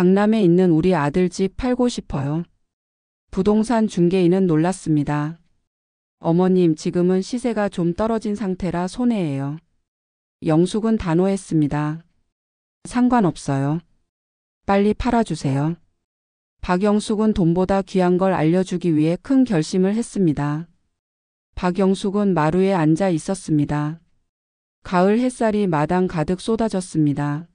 강남에 있는 우리 아들 집 팔고 싶어요. 부동산 중개인은 놀랐습니다. 어머님, 지금은 시세가 좀 떨어진 상태라 손해예요. 영숙은 단호했습니다. 상관없어요. 빨리 팔아주세요. 박영숙은 돈보다 귀한 걸 알려주기 위해 큰 결심을 했습니다. 박영숙은 마루에 앉아 있었습니다. 가을 햇살이 마당 가득 쏟아졌습니다.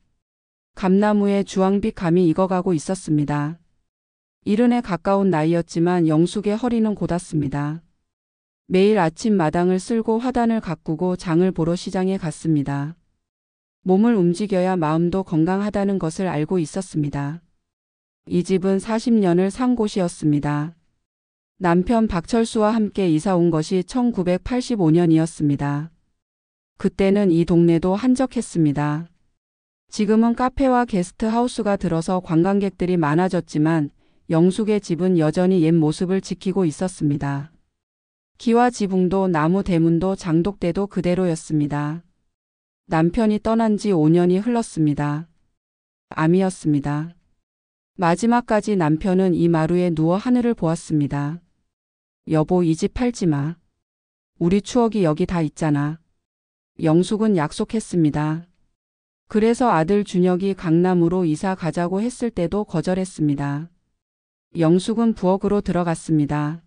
감나무에 주황빛 감이 익어가고 있었습니다. 70에 가까운 나이였지만 영숙의 허리는 곧았습니다. 매일 아침 마당을 쓸고 화단을 가꾸고 장을 보러 시장에 갔습니다. 몸을 움직여야 마음도 건강하다는 것을 알고 있었습니다. 이 집은 40년을 산 곳이었습니다. 남편 박철수와 함께 이사 온 것이 1985년이었습니다. 그때는 이 동네도 한적했습니다. 지금은 카페와 게스트하우스가 들어서 관광객들이 많아졌지만 영숙의 집은 여전히 옛 모습을 지키고 있었습니다. 기와 지붕도 나무 대문도 장독대도 그대로였습니다. 남편이 떠난 지 5년이 흘렀습니다. 암이었습니다. 마지막까지 남편은 이 마루에 누워 하늘을 보았습니다. 여보, 이 집 팔지 마. 우리 추억이 여기 다 있잖아. 영숙은 약속했습니다. 그래서 아들 준혁이 강남으로 이사 가자고 했을 때도 거절했습니다. 영숙은 부엌으로 들어갔습니다.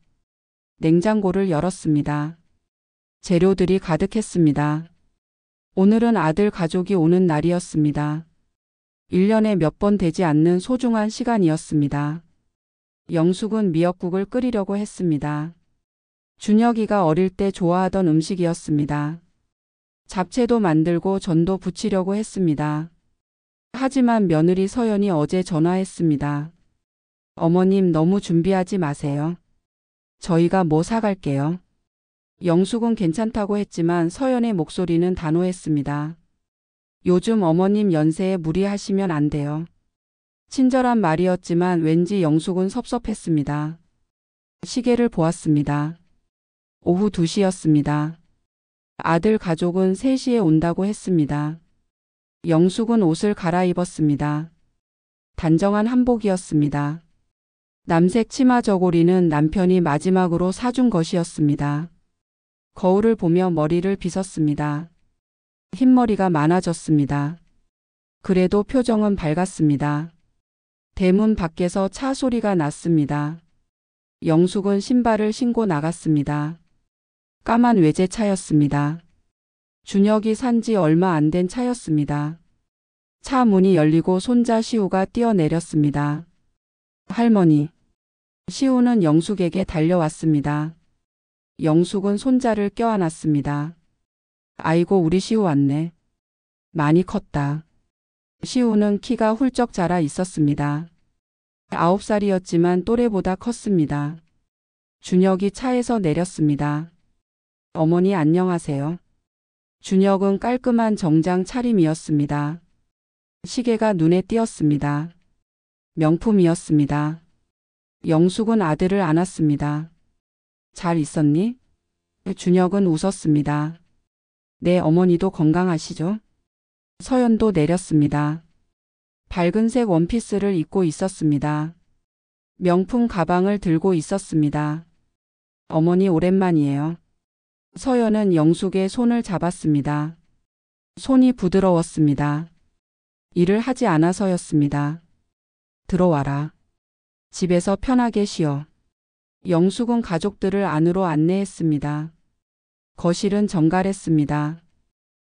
냉장고를 열었습니다. 재료들이 가득했습니다. 오늘은 아들 가족이 오는 날이었습니다. 1년에 몇 번 되지 않는 소중한 시간이었습니다. 영숙은 미역국을 끓이려고 했습니다. 준혁이가 어릴 때 좋아하던 음식이었습니다. 잡채도 만들고 전도 부치려고 했습니다. 하지만 며느리 서연이 어제 전화했습니다. 어머님, 너무 준비하지 마세요. 저희가 뭐 사갈게요. 영숙은 괜찮다고 했지만 서연의 목소리는 단호했습니다. 요즘 어머님 연세에 무리하시면 안 돼요. 친절한 말이었지만 왠지 영숙은 섭섭했습니다. 시계를 보았습니다. 오후 2시였습니다. 아들 가족은 3시에 온다고 했습니다. 영숙은 옷을 갈아입었습니다. 단정한 한복이었습니다. 남색 치마 저고리는 남편이 마지막으로 사준 것이었습니다. 거울을 보며 머리를 빗었습니다. 흰머리가 많아졌습니다. 그래도 표정은 밝았습니다. 대문 밖에서 차 소리가 났습니다. 영숙은 신발을 신고 나갔습니다. 까만 외제차였습니다. 준혁이 산 지 얼마 안 된 차였습니다. 차 문이 열리고 손자 시우가 뛰어내렸습니다. 할머니. 시우는 영숙에게 달려왔습니다. 영숙은 손자를 껴안았습니다. 아이고, 우리 시우 왔네. 많이 컸다. 시우는 키가 훌쩍 자라 있었습니다. 9살이었지만 또래보다 컸습니다. 준혁이 차에서 내렸습니다. 어머니, 안녕하세요. 준혁은 깔끔한 정장 차림이었습니다. 시계가 눈에 띄었습니다. 명품이었습니다. 영숙은 아들을 안았습니다. 잘 있었니? 준혁은 웃었습니다. 네, 어머니도 건강하시죠? 서연도 내렸습니다. 밝은색 원피스를 입고 있었습니다. 명품 가방을 들고 있었습니다. 어머니, 오랜만이에요. 서연은 영숙의 손을 잡았습니다. 손이 부드러웠습니다. 일을 하지 않아서였습니다. 들어와라. 집에서 편하게 쉬어. 영숙은 가족들을 안으로 안내했습니다. 거실은 정갈했습니다.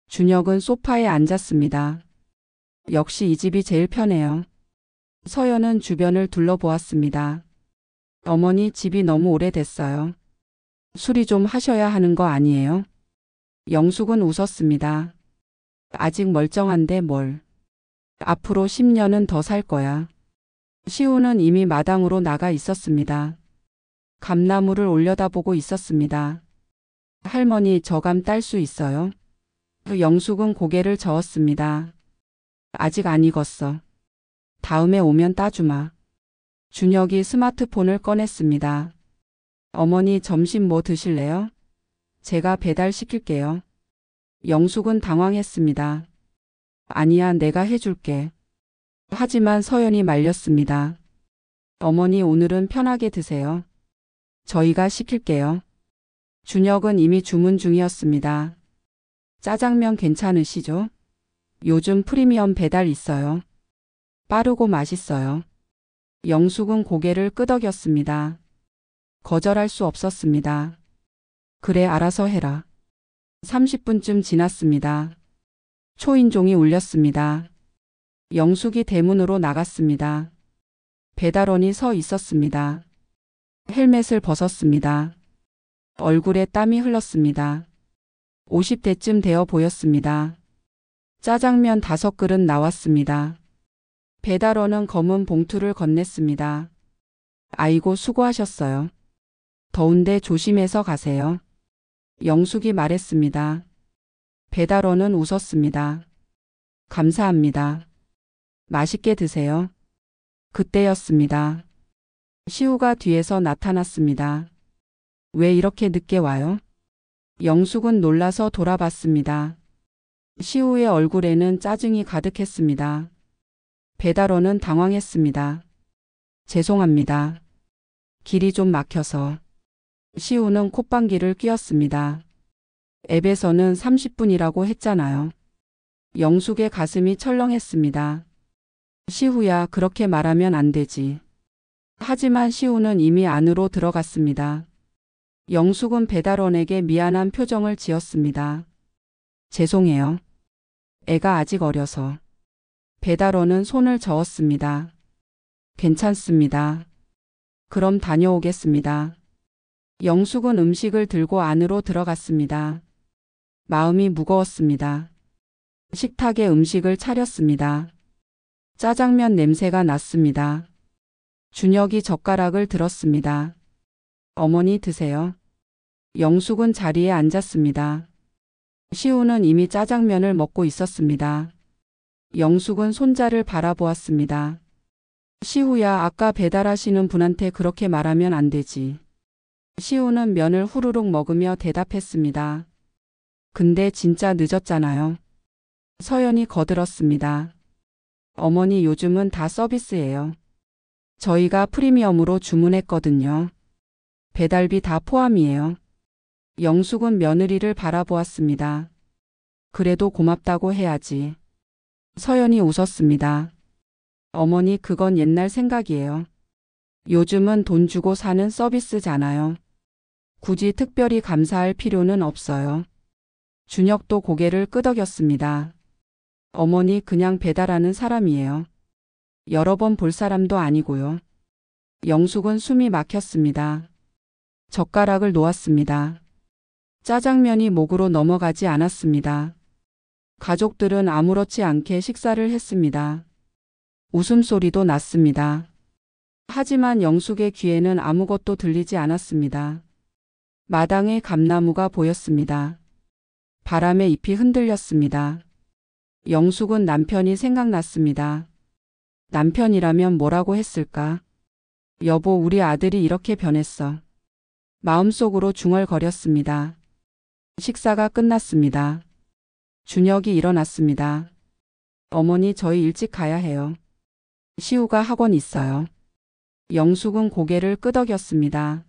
준혁은 소파에 앉았습니다. 역시 이 집이 제일 편해요. 서연은 주변을 둘러보았습니다. 어머니, 집이 너무 오래됐어요. 수리 좀 하셔야 하는 거 아니에요? 영숙은 웃었습니다. 아직 멀쩡한데 뭘. 앞으로 10년은 더 살 거야. 시우는 이미 마당으로 나가 있었습니다. 감나무를 올려다보고 있었습니다. 할머니, 저감 딸 수 있어요? 영숙은 고개를 저었습니다. 아직 안 익었어. 다음에 오면 따주마. 준혁이 스마트폰을 꺼냈습니다. 어머니, 점심 뭐 드실래요? 제가 배달시킬게요. 영숙은 당황했습니다. 아니야, 내가 해줄게. 하지만 서연이 말렸습니다. 어머니 오늘은 편하게 드세요. 저희가 시킬게요. 준혁은 이미 주문 중이었습니다. 짜장면 괜찮으시죠? 요즘 프리미엄 배달 있어요. 빠르고 맛있어요. 영숙은 고개를 끄덕였습니다. 거절할 수 없었습니다. 그래 알아서 해라. 30분쯤 지났습니다. 초인종이 울렸습니다. 영숙이 대문으로 나갔습니다. 배달원이 서 있었습니다. 헬멧을 벗었습니다. 얼굴에 땀이 흘렀습니다. 50대쯤 되어 보였습니다. 짜장면 5그릇 나왔습니다. 배달원은 검은 봉투를 건넸습니다. 아이고 수고하셨어요. 더운데 조심해서 가세요. 영숙이 말했습니다. 배달원은 웃었습니다. 감사합니다. 맛있게 드세요. 그때였습니다. 시우가 뒤에서 나타났습니다. 왜 이렇게 늦게 와요? 영숙은 놀라서 돌아봤습니다. 시우의 얼굴에는 짜증이 가득했습니다. 배달원은 당황했습니다. 죄송합니다. 길이 좀 막혀서. 시우는 콧방귀를 뀌었습니다. 앱에서는 30분이라고 했잖아요. 영숙의 가슴이 철렁했습니다. 시우야, 그렇게 말하면 안 되지. 하지만 시우는 이미 안으로 들어갔습니다. 영숙은 배달원에게 미안한 표정을 지었습니다. 죄송해요. 애가 아직 어려서. 배달원은 손을 저었습니다. 괜찮습니다. 그럼 다녀오겠습니다. 영숙은 음식을 들고 안으로 들어갔습니다. 마음이 무거웠습니다. 식탁에 음식을 차렸습니다. 짜장면 냄새가 났습니다. 준혁이 젓가락을 들었습니다. 어머니 드세요. 영숙은 자리에 앉았습니다. 시우는 이미 짜장면을 먹고 있었습니다. 영숙은 손자를 바라보았습니다. 시우야, 아까 배달하시는 분한테 그렇게 말하면 안 되지. 시우는 면을 후루룩 먹으며 대답했습니다. 근데 진짜 늦었잖아요. 서연이 거들었습니다. 어머니 요즘은 다 서비스예요. 저희가 프리미엄으로 주문했거든요. 배달비 다 포함이에요. 영숙은 며느리를 바라보았습니다. 그래도 고맙다고 해야지. 서연이 웃었습니다. 어머니 그건 옛날 생각이에요. 요즘은 돈 주고 사는 서비스잖아요. 굳이 특별히 감사할 필요는 없어요. 준혁도 고개를 끄덕였습니다. 어머니 그냥 배달하는 사람이에요. 여러 번 볼 사람도 아니고요. 영숙은 숨이 막혔습니다. 젓가락을 놓았습니다. 짜장면이 목으로 넘어가지 않았습니다. 가족들은 아무렇지 않게 식사를 했습니다. 웃음소리도 났습니다. 하지만 영숙의 귀에는 아무것도 들리지 않았습니다. 마당에 감나무가 보였습니다. 바람에 잎이 흔들렸습니다. 영숙은 남편이 생각났습니다. 남편이라면 뭐라고 했을까? 여보, 우리 아들이 이렇게 변했어. 마음속으로 중얼거렸습니다. 식사가 끝났습니다. 준혁이 일어났습니다. 어머니 저희 일찍 가야 해요. 시우가 학원 있어요. 영숙은 고개를 끄덕였습니다.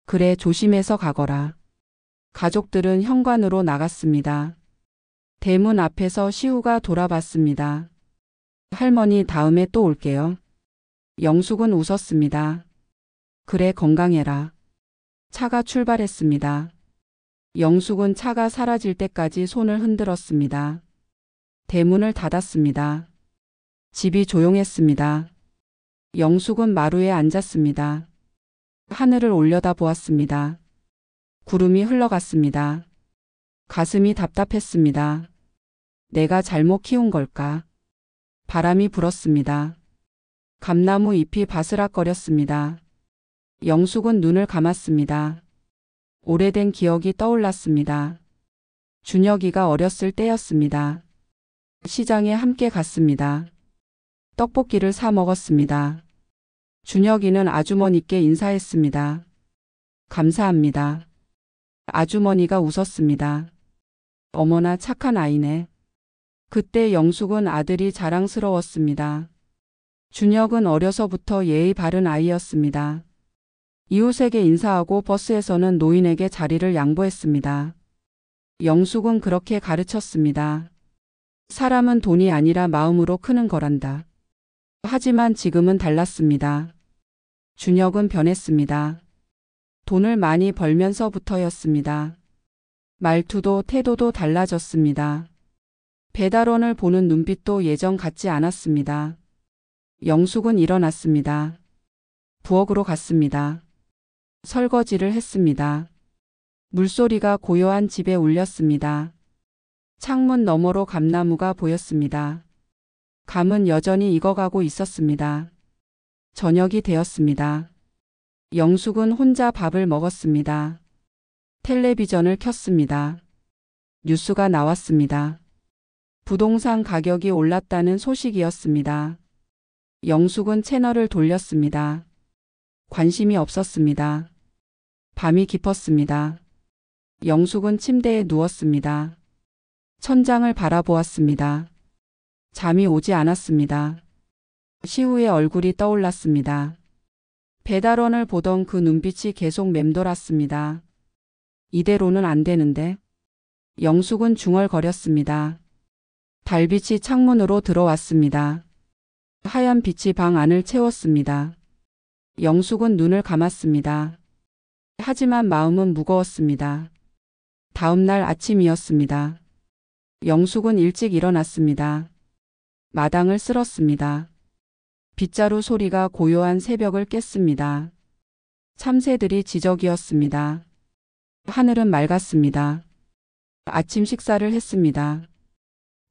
그래 조심해서 가거라. 가족들은 현관으로 나갔습니다. 대문 앞에서 시우가 돌아봤습니다. 할머니 다음에 또 올게요. 영숙은 웃었습니다. 그래 건강해라. 차가 출발했습니다. 영숙은 차가 사라질 때까지 손을 흔들었습니다. 대문을 닫았습니다. 집이 조용했습니다. 영숙은 마루에 앉았습니다. 하늘을 올려다보았습니다. 구름이 흘러갔습니다. 가슴이 답답했습니다. 내가 잘못 키운 걸까? 바람이 불었습니다. 감나무 잎이 바스락거렸습니다. 영숙은 눈을 감았습니다. 오래된 기억이 떠올랐습니다. 준혁이가 어렸을 때였습니다. 시장에 함께 갔습니다. 떡볶이를 사 먹었습니다. 준혁이는 아주머니께 인사했습니다. 감사합니다. 아주머니가 웃었습니다. 어머나 착한 아이네. 그때 영숙은 아들이 자랑스러웠습니다. 준혁은 어려서부터 예의 바른 아이였습니다. 이웃에게 인사하고 버스에서는 노인에게 자리를 양보했습니다. 영숙은 그렇게 가르쳤습니다. 사람은 돈이 아니라 마음으로 크는 거란다. 하지만 지금은 달랐습니다. 준혁은 변했습니다. 돈을 많이 벌면서부터였습니다. 말투도 태도도 달라졌습니다. 배달원을 보는 눈빛도 예전 같지 않았습니다. 영숙은 일어났습니다. 부엌으로 갔습니다. 설거지를 했습니다. 물소리가 고요한 집에 울렸습니다. 창문 너머로 감나무가 보였습니다. 감은 여전히 익어가고 있었습니다. 저녁이 되었습니다. 영숙은 혼자 밥을 먹었습니다. 텔레비전을 켰습니다. 뉴스가 나왔습니다. 부동산 가격이 올랐다는 소식이었습니다. 영숙은 채널을 돌렸습니다. 관심이 없었습니다. 밤이 깊었습니다. 영숙은 침대에 누웠습니다. 천장을 바라보았습니다. 잠이 오지 않았습니다. 시우의 얼굴이 떠올랐습니다. 배달원을 보던 그 눈빛이 계속 맴돌았습니다. 이대로는 안 되는데. 영숙은 중얼거렸습니다. 달빛이 창문으로 들어왔습니다. 하얀 빛이 방 안을 채웠습니다. 영숙은 눈을 감았습니다. 하지만 마음은 무거웠습니다. 다음 날 아침이었습니다. 영숙은 일찍 일어났습니다. 마당을 쓸었습니다. 빗자루 소리가 고요한 새벽을 깼습니다. 참새들이 지저귀었습니다. 하늘은 맑았습니다. 아침 식사를 했습니다.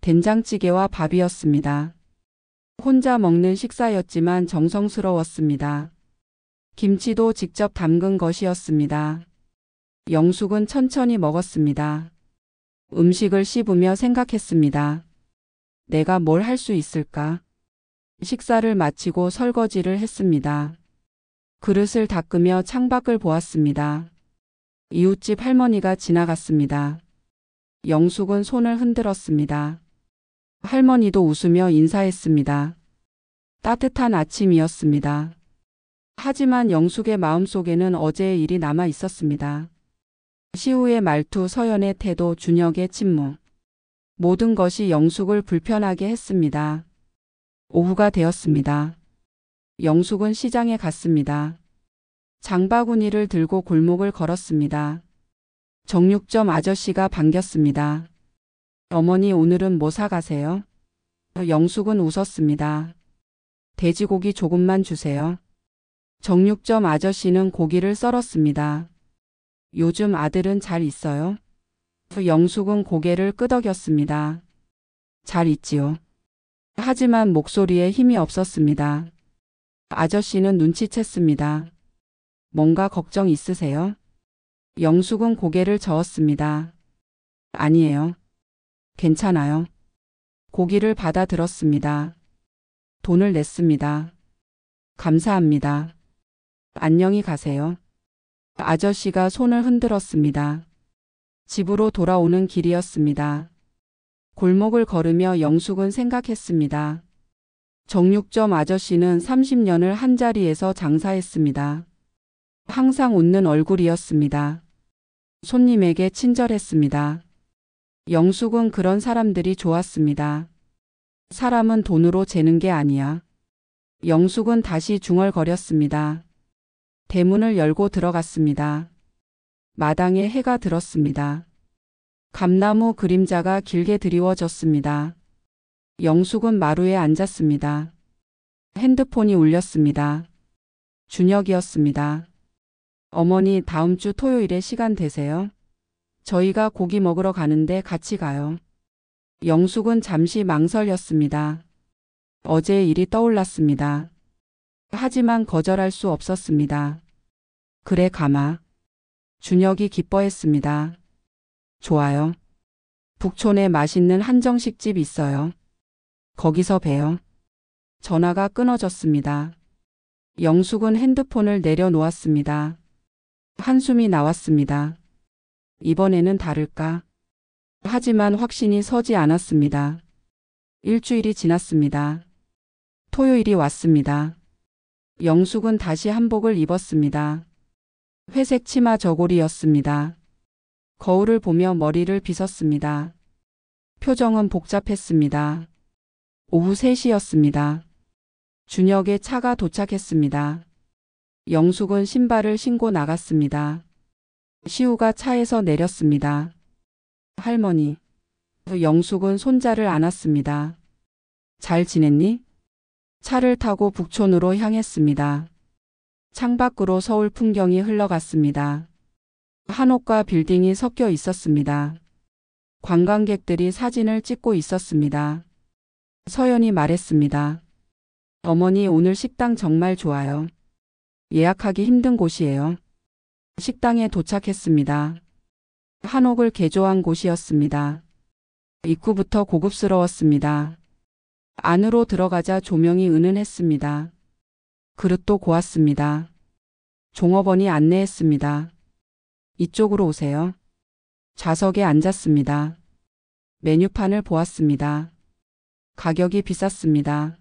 된장찌개와 밥이었습니다. 혼자 먹는 식사였지만 정성스러웠습니다. 김치도 직접 담근 것이었습니다. 영숙은 천천히 먹었습니다. 음식을 씹으며 생각했습니다. 내가 뭘 할 수 있을까? 식사를 마치고 설거지를 했습니다. 그릇을 닦으며 창밖을 보았습니다. 이웃집 할머니가 지나갔습니다. 영숙은 손을 흔들었습니다. 할머니도 웃으며 인사했습니다. 따뜻한 아침이었습니다. 하지만 영숙의 마음속에는 어제의 일이 남아 있었습니다. 시우의 말투, 서연의 태도, 준혁의 침묵. 모든 것이 영숙을 불편하게 했습니다. 오후가 되었습니다. 영숙은 시장에 갔습니다. 장바구니를 들고 골목을 걸었습니다. 정육점 아저씨가 반겼습니다. 어머니, 오늘은 뭐 사가세요? 영숙은 웃었습니다. 돼지고기 조금만 주세요. 정육점 아저씨는 고기를 썰었습니다. 요즘 아들은 잘 있어요? 영숙은 고개를 끄덕였습니다. 잘 있지요. 하지만 목소리에 힘이 없었습니다. 아저씨는 눈치챘습니다. 뭔가 걱정 있으세요? 영숙은 고개를 저었습니다. 아니에요. 괜찮아요. 고기를 받아 들었습니다. 돈을 냈습니다. 감사합니다. 안녕히 가세요. 아저씨가 손을 흔들었습니다. 집으로 돌아오는 길이었습니다. 골목을 걸으며 영숙은 생각했습니다. 정육점 아저씨는 30년을 한자리에서 장사했습니다. 항상 웃는 얼굴이었습니다. 손님에게 친절했습니다. 영숙은 그런 사람들이 좋았습니다. 사람은 돈으로 재는 게 아니야. 영숙은 다시 중얼거렸습니다. 대문을 열고 들어갔습니다. 마당에 해가 들었습니다. 감나무 그림자가 길게 드리워졌습니다. 영숙은 마루에 앉았습니다. 핸드폰이 울렸습니다. 준혁이었습니다. 어머니, 다음 주 토요일에 시간 되세요? 저희가 고기 먹으러 가는데 같이 가요. 영숙은 잠시 망설였습니다. 어제의 일이 떠올랐습니다. 하지만 거절할 수 없었습니다. 그래, 가마. 준혁이 기뻐했습니다. 좋아요. 북촌에 맛있는 한정식집 있어요. 거기서 봬요. 전화가 끊어졌습니다. 영숙은 핸드폰을 내려놓았습니다. 한숨이 나왔습니다. 이번에는 다를까? 하지만 확신이 서지 않았습니다. 일주일이 지났습니다. 토요일이 왔습니다. 영숙은 다시 한복을 입었습니다. 회색 치마 저고리였습니다. 거울을 보며 머리를 빗었습니다. 표정은 복잡했습니다. 오후 3시였습니다. 준혁의 차가 도착했습니다. 영숙은 신발을 신고 나갔습니다. 시우가 차에서 내렸습니다. 할머니. 영숙은 손자를 안았습니다. 잘 지냈니? 차를 타고 북촌으로 향했습니다. 창밖으로 서울 풍경이 흘러갔습니다. 한옥과 빌딩이 섞여 있었습니다. 관광객들이 사진을 찍고 있었습니다. 서연이 말했습니다. 어머니, 오늘 식당 정말 좋아요. 예약하기 힘든 곳이에요. 식당에 도착했습니다. 한옥을 개조한 곳이었습니다. 입구부터 고급스러웠습니다. 안으로 들어가자 조명이 은은했습니다. 그릇도 고왔습니다. 종업원이 안내했습니다. 이쪽으로 오세요. 좌석에 앉았습니다. 메뉴판을 보았습니다. 가격이 비쌌습니다.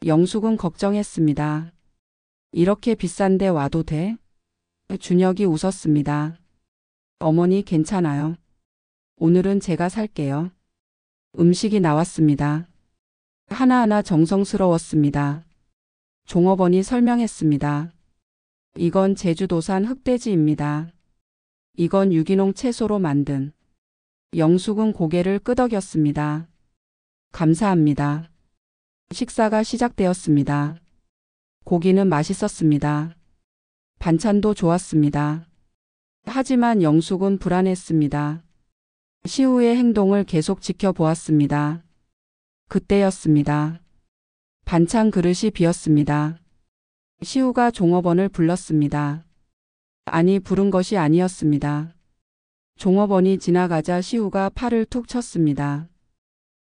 영숙은 걱정했습니다. 이렇게 비싼데 와도 돼? 준혁이 웃었습니다. 어머니, 괜찮아요. 오늘은 제가 살게요. 음식이 나왔습니다. 하나하나 정성스러웠습니다. 종업원이 설명했습니다. 이건 제주도산 흑돼지입니다. 이건 유기농 채소로 만든. 영숙은 고개를 끄덕였습니다. 감사합니다. 식사가 시작되었습니다. 고기는 맛있었습니다. 반찬도 좋았습니다. 하지만 영숙은 불안했습니다. 시우의 행동을 계속 지켜보았습니다. 그때였습니다. 반찬 그릇이 비었습니다. 시우가 종업원을 불렀습니다. 아니, 부른 것이 아니었습니다. 종업원이 지나가자 시우가 팔을 툭 쳤습니다.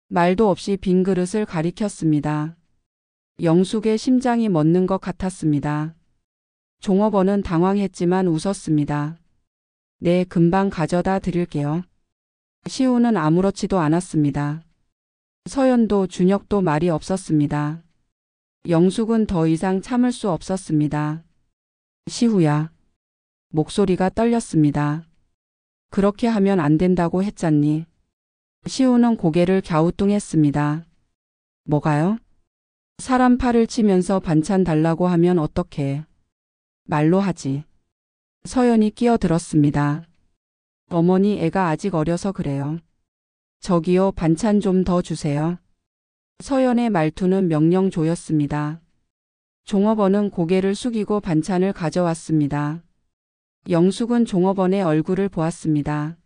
말도 없이 빈 그릇을 가리켰습니다. 영숙의 심장이 멎는 것 같았습니다. 종업원은 당황했지만 웃었습니다. 네, 금방 가져다 드릴게요. 시우는 아무렇지도 않았습니다. 서연도 준혁도 말이 없었습니다. 영숙은 더 이상 참을 수 없었습니다. 시우야. 목소리가 떨렸습니다. 그렇게 하면 안 된다고 했잖니. 시우는 고개를 갸우뚱했습니다. 뭐가요? 사람 팔을 치면서 반찬 달라고 하면 어떡해. 말로 하지. 서연이 끼어들었습니다. 어머니, 애가 아직 어려서 그래요. 저기요, 반찬 좀 더 주세요. 서연의 말투는 명령조였습니다. 종업원은 고개를 숙이고 반찬을 가져왔습니다. 영숙은 종업원의 얼굴을 보았습니다.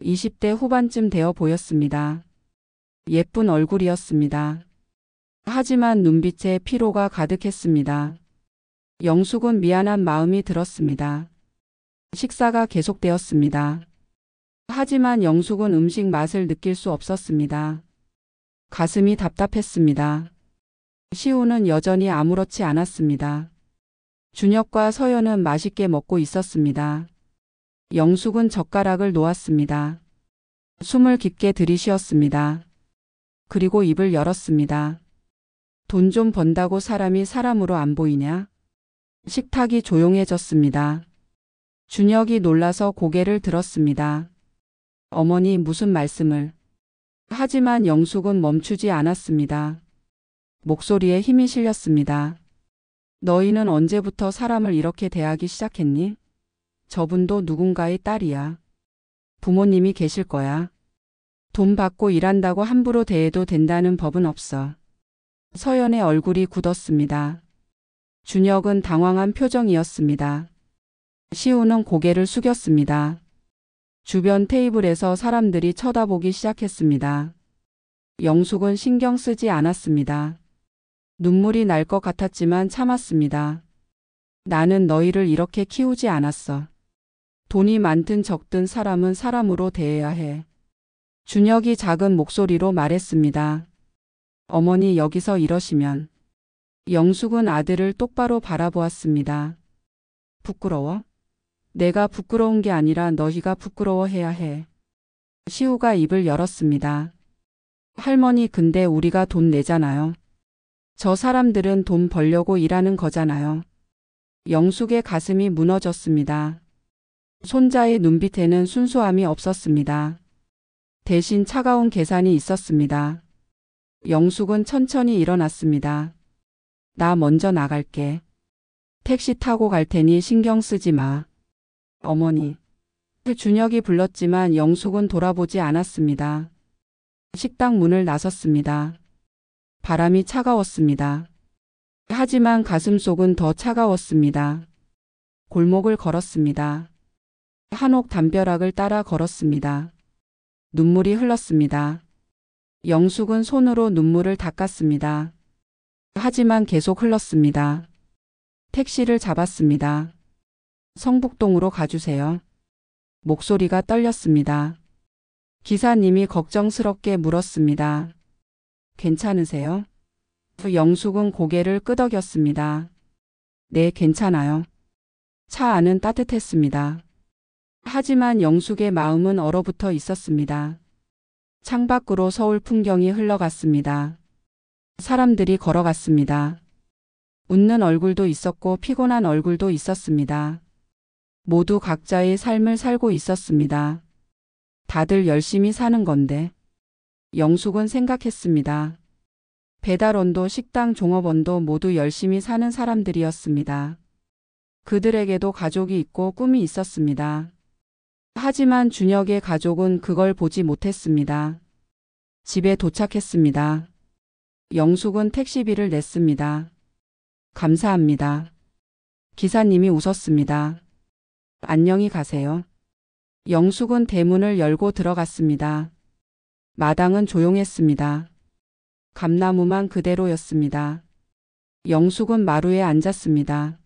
20대 후반쯤 되어 보였습니다. 예쁜 얼굴이었습니다. 하지만 눈빛에 피로가 가득했습니다. 영숙은 미안한 마음이 들었습니다. 식사가 계속되었습니다. 하지만 영숙은 음식 맛을 느낄 수 없었습니다. 가슴이 답답했습니다. 시우는 여전히 아무렇지 않았습니다. 준혁과 서연은 맛있게 먹고 있었습니다. 영숙은 젓가락을 놓았습니다. 숨을 깊게 들이쉬었습니다. 그리고 입을 열었습니다. 돈 좀 번다고 사람이 사람으로 안 보이냐? 식탁이 조용해졌습니다. 준혁이 놀라서 고개를 들었습니다. 어머니, 무슨 말씀을? 하지만 영숙은 멈추지 않았습니다. 목소리에 힘이 실렸습니다. 너희는 언제부터 사람을 이렇게 대하기 시작했니? 저분도 누군가의 딸이야. 부모님이 계실 거야. 돈 받고 일한다고 함부로 대해도 된다는 법은 없어. 서연의 얼굴이 굳었습니다. 준혁은 당황한 표정이었습니다. 시우는 고개를 숙였습니다. 주변 테이블에서 사람들이 쳐다보기 시작했습니다. 영숙은 신경 쓰지 않았습니다. 눈물이 날 것 같았지만 참았습니다. 나는 너희를 이렇게 키우지 않았어. 돈이 많든 적든 사람은 사람으로 대해야 해. 준혁이 작은 목소리로 말했습니다. 어머니, 여기서 이러시면. 영숙은 아들을 똑바로 바라보았습니다. 부끄러워? 내가 부끄러운 게 아니라 너희가 부끄러워해야 해. 시우가 입을 열었습니다. 할머니, 근데 우리가 돈 내잖아요. 저 사람들은 돈 벌려고 일하는 거잖아요. 영숙의 가슴이 무너졌습니다. 손자의 눈빛에는 순수함이 없었습니다. 대신 차가운 계산이 있었습니다. 영숙은 천천히 일어났습니다. 나 먼저 나갈게. 택시 타고 갈 테니 신경 쓰지 마. 어머니. 준혁이 불렀지만 영숙은 돌아보지 않았습니다. 식당 문을 나섰습니다. 바람이 차가웠습니다. 하지만 가슴속은 더 차가웠습니다. 골목을 걸었습니다. 한옥 담벼락을 따라 걸었습니다. 눈물이 흘렀습니다. 영숙은 손으로 눈물을 닦았습니다. 하지만 계속 흘렀습니다. 택시를 잡았습니다. 성북동으로 가주세요. 목소리가 떨렸습니다. 기사님이 걱정스럽게 물었습니다. 괜찮으세요? 영숙은 고개를 끄덕였습니다. 네, 괜찮아요. 차 안은 따뜻했습니다. 하지만 영숙의 마음은 얼어붙어 있었습니다. 창밖으로 서울 풍경이 흘러갔습니다. 사람들이 걸어갔습니다. 웃는 얼굴도 있었고 피곤한 얼굴도 있었습니다. 모두 각자의 삶을 살고 있었습니다. 다들 열심히 사는 건데. 영숙은 생각했습니다. 배달원도 식당 종업원도 모두 열심히 사는 사람들이었습니다. 그들에게도 가족이 있고 꿈이 있었습니다. 하지만 준혁의 가족은 그걸 보지 못했습니다. 집에 도착했습니다. 영숙은 택시비를 냈습니다. 감사합니다. 기사님이 웃었습니다. 안녕히 가세요. 영숙은 대문을 열고 들어갔습니다. 마당은 조용했습니다. 감나무만 그대로였습니다. 영숙은 마루에 앉았습니다.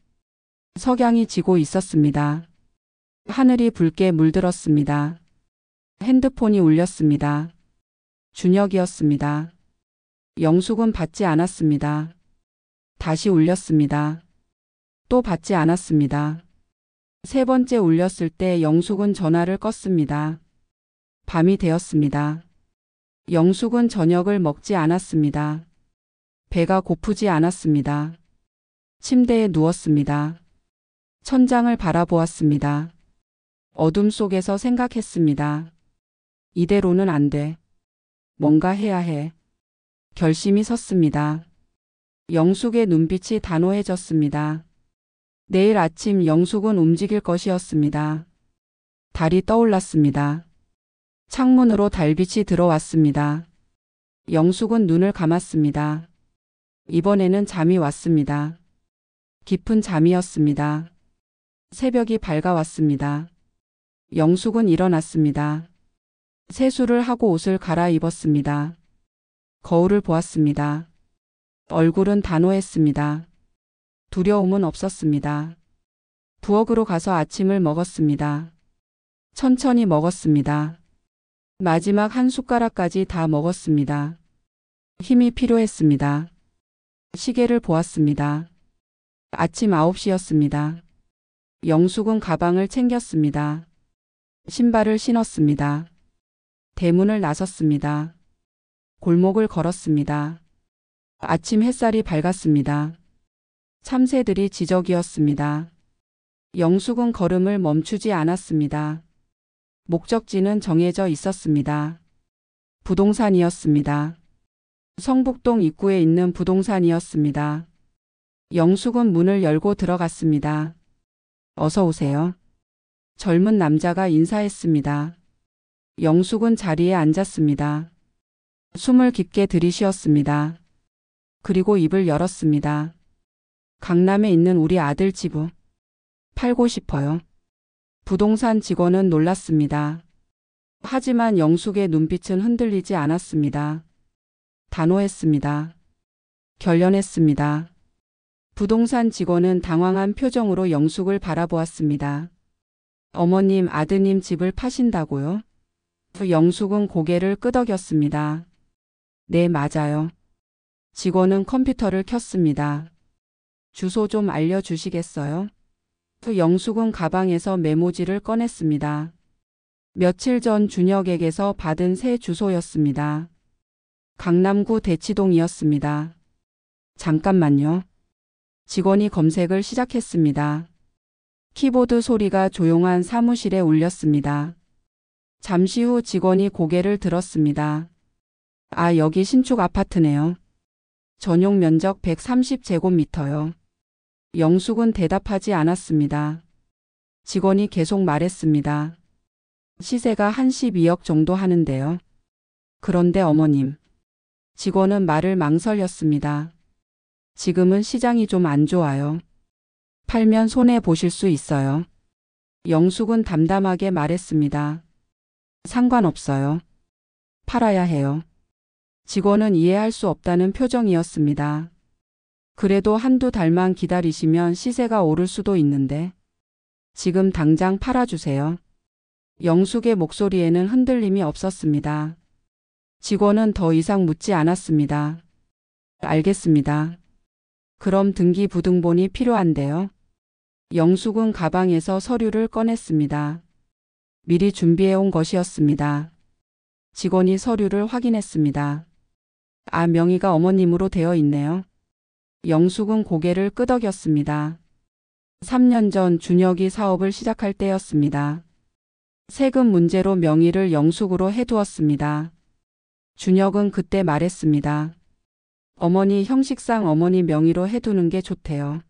석양이 지고 있었습니다. 하늘이 붉게 물들었습니다. 핸드폰이 울렸습니다. 준혁이었습니다. 영숙은 받지 않았습니다. 다시 울렸습니다. 또 받지 않았습니다. 세 번째 울렸을 때 영숙은 전화를 껐습니다. 밤이 되었습니다. 영숙은 저녁을 먹지 않았습니다. 배가 고프지 않았습니다. 침대에 누웠습니다. 천장을 바라보았습니다. 어둠 속에서 생각했습니다. 이대로는 안 돼. 뭔가 해야 해. 결심이 섰습니다. 영숙의 눈빛이 단호해졌습니다. 내일 아침 영숙은 움직일 것이었습니다. 달이 떠올랐습니다. 창문으로 달빛이 들어왔습니다. 영숙은 눈을 감았습니다. 이번에는 잠이 왔습니다. 깊은 잠이었습니다. 새벽이 밝아왔습니다. 영숙은 일어났습니다. 세수를 하고 옷을 갈아입었습니다. 거울을 보았습니다. 얼굴은 단호했습니다. 두려움은 없었습니다. 부엌으로 가서 아침을 먹었습니다. 천천히 먹었습니다. 마지막 한 숟가락까지 다 먹었습니다. 힘이 필요했습니다. 시계를 보았습니다. 아침 9시였습니다. 영숙은 가방을 챙겼습니다. 신발을 신었습니다. 대문을 나섰습니다. 골목을 걸었습니다. 아침 햇살이 밝았습니다. 참새들이 지저귀었습니다. 영숙은 걸음을 멈추지 않았습니다. 목적지는 정해져 있었습니다. 부동산이었습니다. 성북동 입구에 있는 부동산이었습니다. 영숙은 문을 열고 들어갔습니다. 어서 오세요. 젊은 남자가 인사했습니다. 영숙은 자리에 앉았습니다. 숨을 깊게 들이쉬었습니다. 그리고 입을 열었습니다. 강남에 있는 우리 아들 집을 팔고 싶어요. 부동산 직원은 놀랐습니다. 하지만 영숙의 눈빛은 흔들리지 않았습니다. 단호했습니다. 결연했습니다. 부동산 직원은 당황한 표정으로 영숙을 바라보았습니다. 어머님, 아드님 집을 파신다고요? 영숙은 고개를 끄덕였습니다. 네, 맞아요. 직원은 컴퓨터를 켰습니다. 주소 좀 알려주시겠어요? 영숙은 가방에서 메모지를 꺼냈습니다. 며칠 전 준혁에게서 받은 새 주소였습니다. 강남구 대치동이었습니다. 잠깐만요. 직원이 검색을 시작했습니다. 키보드 소리가 조용한 사무실에 울렸습니다. 잠시 후 직원이 고개를 들었습니다. 아, 여기 신축 아파트네요. 전용 면적 130제곱미터요. 영숙은 대답하지 않았습니다. 직원이 계속 말했습니다. 시세가 한 12억 정도 하는데요. 그런데 어머님. 직원은 말을 망설였습니다. 지금은 시장이 좀 안 좋아요. 팔면 손해 보실 수 있어요. 영숙은 담담하게 말했습니다. 상관없어요. 팔아야 해요. 직원은 이해할 수 없다는 표정이었습니다. 그래도 한두 달만 기다리시면 시세가 오를 수도 있는데 지금 당장 팔아주세요. 영숙의 목소리에는 흔들림이 없었습니다. 직원은 더 이상 묻지 않았습니다. 알겠습니다. 그럼 등기부등본이 필요한데요. 영숙은 가방에서 서류를 꺼냈습니다. 미리 준비해온 것이었습니다. 직원이 서류를 확인했습니다. 아, 명의가 어머님으로 되어 있네요. 영숙은 고개를 끄덕였습니다. 3년 전 준혁이 사업을 시작할 때였습니다. 세금 문제로 명의를 영숙으로 해두었습니다. 준혁은 그때 말했습니다. 어머니, 형식상 어머니 명의로 해두는 게 좋대요.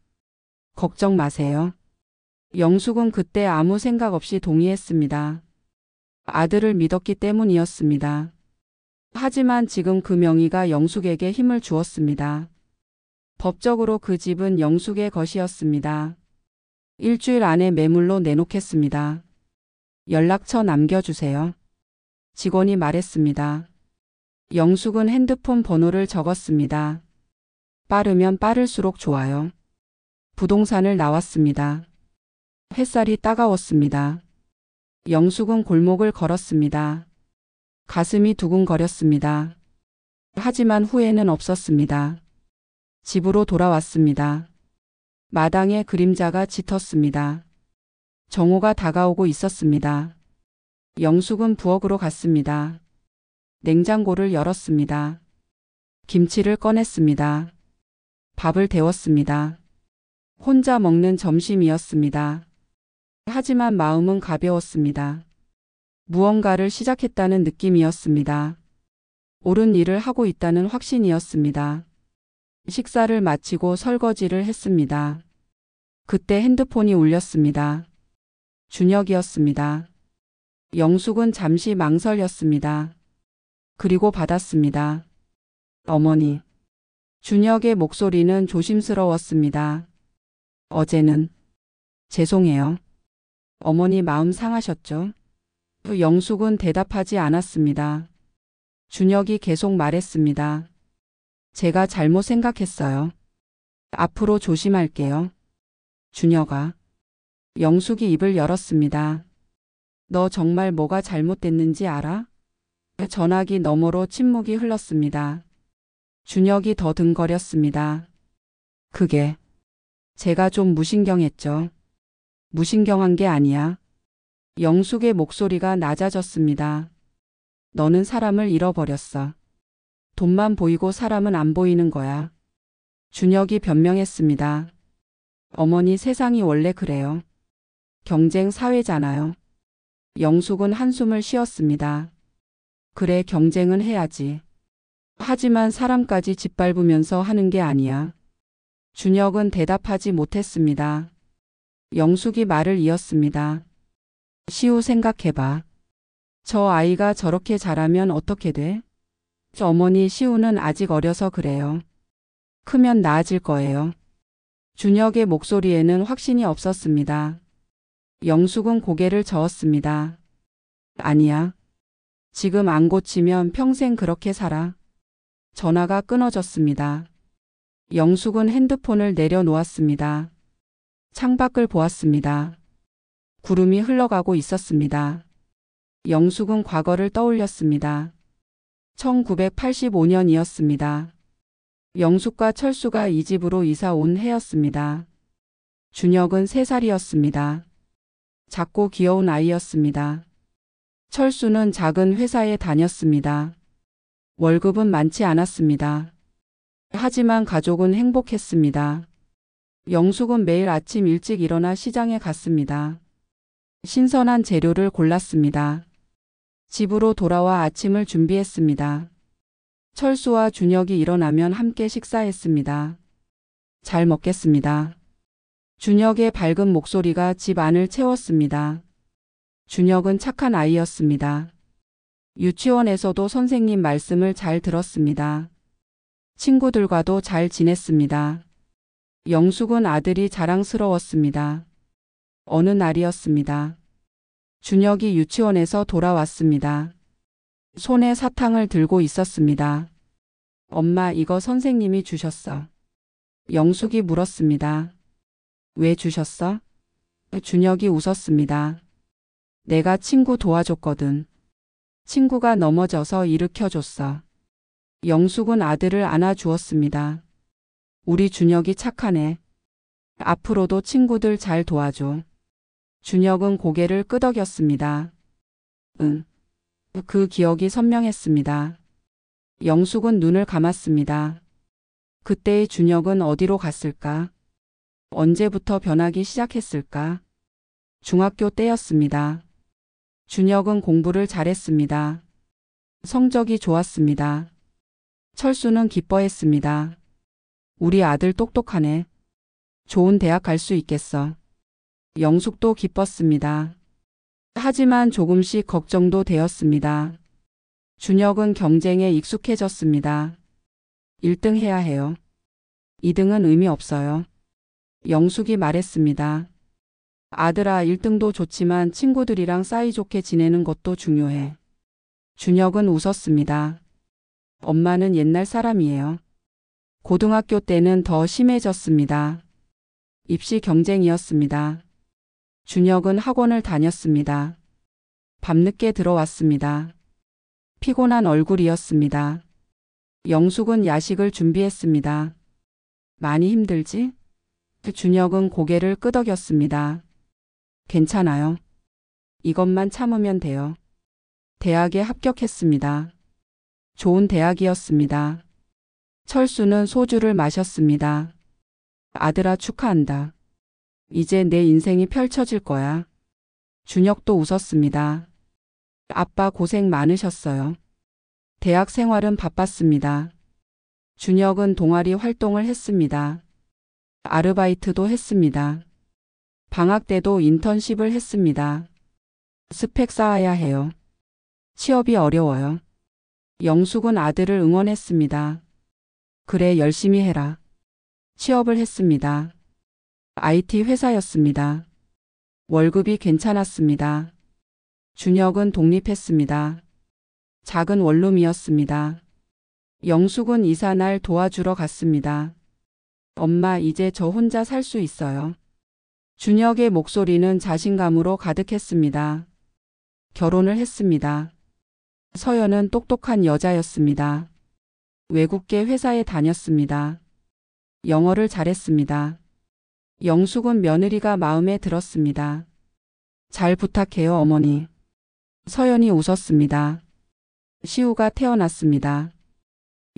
걱정 마세요. 영숙은 그때 아무 생각 없이 동의했습니다. 아들을 믿었기 때문이었습니다. 하지만 지금 그 명의가 영숙에게 힘을 주었습니다. 법적으로 그 집은 영숙의 것이었습니다. 일주일 안에 매물로 내놓겠습니다. 연락처 남겨주세요. 직원이 말했습니다. 영숙은 핸드폰 번호를 적었습니다. 빠르면 빠를수록 좋아요. 부동산을 나왔습니다. 햇살이 따가웠습니다. 영숙은 골목을 걸었습니다. 가슴이 두근거렸습니다. 하지만 후회는 없었습니다. 집으로 돌아왔습니다. 마당에 그림자가 짙었습니다. 정오가 다가오고 있었습니다. 영숙은 부엌으로 갔습니다. 냉장고를 열었습니다. 김치를 꺼냈습니다. 밥을 데웠습니다. 혼자 먹는 점심이었습니다. 하지만 마음은 가벼웠습니다. 무언가를 시작했다는 느낌이었습니다. 옳은 일을 하고 있다는 확신이었습니다. 식사를 마치고 설거지를 했습니다. 그때 핸드폰이 울렸습니다. 준혁이었습니다. 영숙은 잠시 망설였습니다. 그리고 받았습니다. 어머니. 준혁의 목소리는 조심스러웠습니다. 어제는 죄송해요. 어머니 마음 상하셨죠? 영숙은 대답하지 않았습니다. 준혁이 계속 말했습니다. 제가 잘못 생각했어요. 앞으로 조심할게요. 준혁아. 영숙이 입을 열었습니다. 너 정말 뭐가 잘못됐는지 알아? 전화기 너머로 침묵이 흘렀습니다. 준혁이 더듬거렸습니다. 그게 제가 좀 무신경했죠. 무신경한 게 아니야. 영숙의 목소리가 낮아졌습니다. 너는 사람을 잃어버렸어. 돈만 보이고 사람은 안 보이는 거야. 준혁이 변명했습니다. 어머니, 세상이 원래 그래요. 경쟁 사회잖아요. 영숙은 한숨을 쉬었습니다. 그래, 경쟁은 해야지. 하지만 사람까지 짓밟으면서 하는 게 아니야. 준혁은 대답하지 못했습니다. 영숙이 말을 이었습니다. 시우, 생각해봐. 저 아이가 저렇게 자라면 어떻게 돼? 어머니, 시우는 아직 어려서 그래요. 크면 나아질 거예요. 준혁의 목소리에는 확신이 없었습니다. 영숙은 고개를 저었습니다. 아니야. 지금 안 고치면 평생 그렇게 살아. 전화가 끊어졌습니다. 영숙은 핸드폰을 내려놓았습니다. 창밖을 보았습니다. 구름이 흘러가고 있었습니다. 영숙은 과거를 떠올렸습니다. 1985년이었습니다. 영숙과 철수가 이 집으로 이사 온 해였습니다. 준혁은 3살이었습니다. 작고 귀여운 아이였습니다. 철수는 작은 회사에 다녔습니다. 월급은 많지 않았습니다. 하지만 가족은 행복했습니다. 영숙은 매일 아침 일찍 일어나 시장에 갔습니다. 신선한 재료를 골랐습니다. 집으로 돌아와 아침을 준비했습니다. 철수와 준혁이 일어나면 함께 식사했습니다. 잘 먹겠습니다. 준혁의 밝은 목소리가 집 안을 채웠습니다. 준혁은 착한 아이였습니다. 유치원에서도 선생님 말씀을 잘 들었습니다. 친구들과도 잘 지냈습니다. 영숙은 아들이 자랑스러웠습니다. 어느 날이었습니다. 준혁이 유치원에서 돌아왔습니다. 손에 사탕을 들고 있었습니다. 엄마, 이거 선생님이 주셨어. 영숙이 물었습니다. 왜 주셨어? 준혁이 웃었습니다. 내가 친구 도와줬거든. 친구가 넘어져서 일으켜줬어. 영숙은 아들을 안아주었습니다. 우리 준혁이 착하네. 앞으로도 친구들 잘 도와줘. 준혁은 고개를 끄덕였습니다. 응. 그 기억이 선명했습니다. 영숙은 눈을 감았습니다. 그때의 준혁은 어디로 갔을까? 언제부터 변하기 시작했을까? 중학교 때였습니다. 준혁은 공부를 잘했습니다. 성적이 좋았습니다. 철수는 기뻐했습니다. 우리 아들 똑똑하네. 좋은 대학 갈 수 있겠어. 영숙도 기뻤습니다. 하지만 조금씩 걱정도 되었습니다. 준혁은 경쟁에 익숙해졌습니다. 1등 해야 해요. 2등은 의미 없어요. 영숙이 말했습니다. 아들아, 1등도 좋지만 친구들이랑 사이좋게 지내는 것도 중요해. 준혁은 웃었습니다. 엄마는 옛날 사람이에요. 고등학교 때는 더 심해졌습니다. 입시 경쟁이었습니다. 준혁은 학원을 다녔습니다. 밤늦게 들어왔습니다. 피곤한 얼굴이었습니다. 영숙은 야식을 준비했습니다. 많이 힘들지? 준혁은 고개를 끄덕였습니다. 괜찮아요. 이것만 참으면 돼요. 대학에 합격했습니다. 좋은 대학이었습니다. 철수는 소주를 마셨습니다. 아들아, 축하한다. 이제 내 인생이 펼쳐질 거야. 준혁도 웃었습니다. 아빠 고생 많으셨어요. 대학 생활은 바빴습니다. 준혁은 동아리 활동을 했습니다. 아르바이트도 했습니다. 방학 때도 인턴십을 했습니다. 스펙 쌓아야 해요. 취업이 어려워요. 영숙은 아들을 응원했습니다. 그래, 열심히 해라. 취업을 했습니다. IT 회사였습니다. 월급이 괜찮았습니다. 준혁은 독립했습니다. 작은 원룸이었습니다. 영숙은 이사 날 도와주러 갔습니다. 엄마, 이제 저 혼자 살 수 있어요. 준혁의 목소리는 자신감으로 가득했습니다. 결혼을 했습니다. 서연은 똑똑한 여자였습니다. 외국계 회사에 다녔습니다. 영어를 잘했습니다. 영숙은 며느리가 마음에 들었습니다. 잘 부탁해요, 어머니. 서연이 웃었습니다. 시우가 태어났습니다.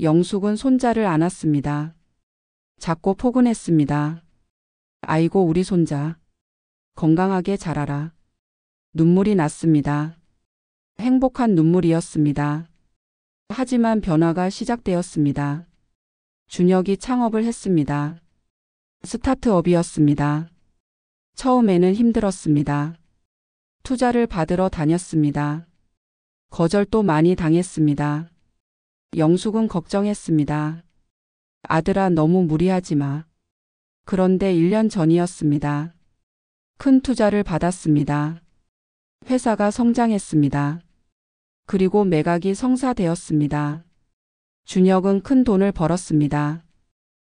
영숙은 손자를 안았습니다. 작고 포근했습니다. 아이고, 우리 손자. 건강하게 자라라. 눈물이 났습니다. 행복한 눈물이었습니다. 하지만 변화가 시작되었습니다. 준혁이 창업을 했습니다. 스타트업이었습니다. 처음에는 힘들었습니다. 투자를 받으러 다녔습니다. 거절도 많이 당했습니다. 영숙은 걱정했습니다. 아들아, 너무 무리하지 마. 그런데 1년 전이었습니다. 큰 투자를 받았습니다. 회사가 성장했습니다. 그리고 매각이 성사되었습니다. 준혁은 큰 돈을 벌었습니다.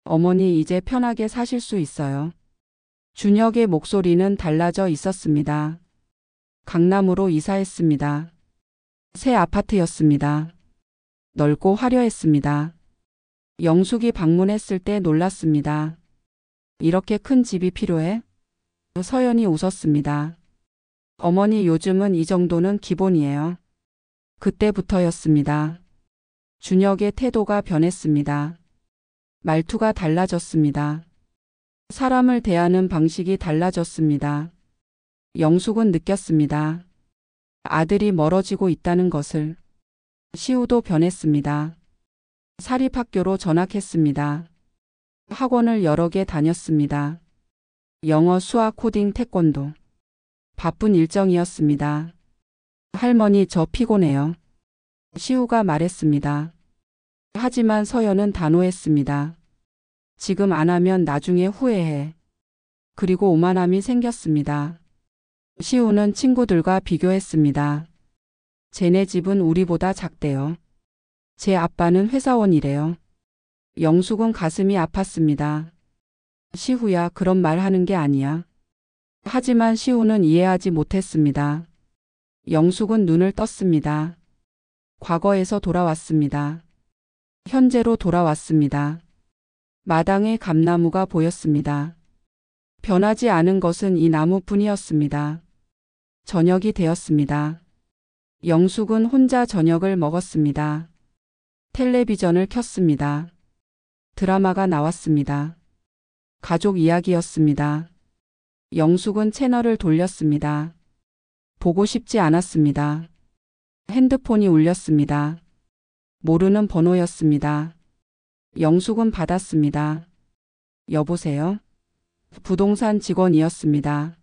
어머니, 이제 편하게 사실 수 있어요. 준혁의 목소리는 달라져 있었습니다. 강남으로 이사했습니다. 새 아파트였습니다. 넓고 화려했습니다. 영숙이 방문했을 때 놀랐습니다. 이렇게 큰 집이 필요해? 서연이 웃었습니다. 어머니, 요즘은 이 정도는 기본이에요. 그때부터였습니다. 준혁의 태도가 변했습니다. 말투가 달라졌습니다. 사람을 대하는 방식이 달라졌습니다. 영숙은 느꼈습니다. 아들이 멀어지고 있다는 것을. 시우도 변했습니다. 사립학교로 전학했습니다. 학원을 여러 개 다녔습니다. 영어, 수학, 코딩, 태권도. 바쁜 일정이었습니다. 할머니, 저 피곤해요. 시우가 말했습니다. 하지만 서연은 단호했습니다. 지금 안 하면 나중에 후회해. 그리고 오만함이 생겼습니다. 시우는 친구들과 비교했습니다. 쟤네 집은 우리보다 작대요. 제 아빠는 회사원이래요. 영숙은 가슴이 아팠습니다. 시우야, 그런 말 하는 게 아니야. 하지만 시우는 이해하지 못했습니다. 영숙은 눈을 떴습니다. 과거에서 돌아왔습니다. 현재로 돌아왔습니다. 마당에 감나무가 보였습니다. 변하지 않은 것은 이 나무뿐이었습니다. 저녁이 되었습니다. 영숙은 혼자 저녁을 먹었습니다. 텔레비전을 켰습니다. 드라마가 나왔습니다. 가족 이야기였습니다. 영숙은 채널을 돌렸습니다. 보고 싶지 않았습니다. 핸드폰이 울렸습니다. 모르는 번호였습니다. 영숙은 받았습니다. 여보세요? 부동산 직원이었습니다.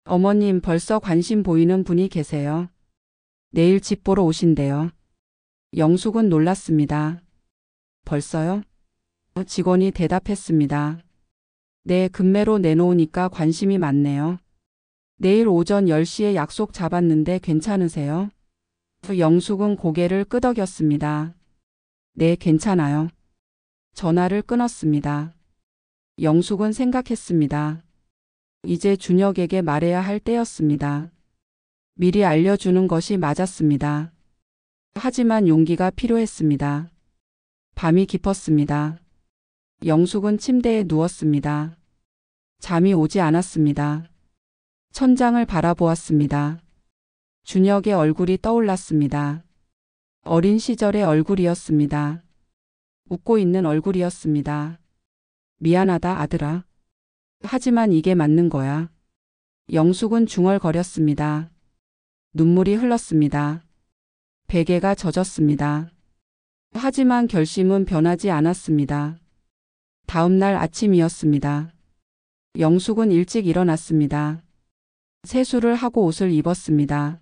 어머님, 벌써 관심 보이는 분이 계세요. 내일 집 보러 오신대요. 영숙은 놀랐습니다. 벌써요? 직원이 대답했습니다. 네, 금매로 내놓으니까 관심이 많네요. 내일 오전 10시에 약속 잡았는데 괜찮으세요? 영숙은 고개를 끄덕였습니다. 네, 괜찮아요. 전화를 끊었습니다. 영숙은 생각했습니다. 이제 준혁에게 말해야 할 때였습니다. 미리 알려주는 것이 맞았습니다. 하지만 용기가 필요했습니다. 밤이 깊었습니다. 영숙은 침대에 누웠습니다. 잠이 오지 않았습니다. 천장을 바라보았습니다. 준혁의 얼굴이 떠올랐습니다. 어린 시절의 얼굴이었습니다. 웃고 있는 얼굴이었습니다. 미안하다, 아들아. 하지만 이게 맞는 거야. 영숙은 중얼거렸습니다. 눈물이 흘렀습니다. 베개가 젖었습니다. 하지만 결심은 변하지 않았습니다. 다음 날 아침이었습니다. 영숙은 일찍 일어났습니다. 세수를 하고 옷을 입었습니다.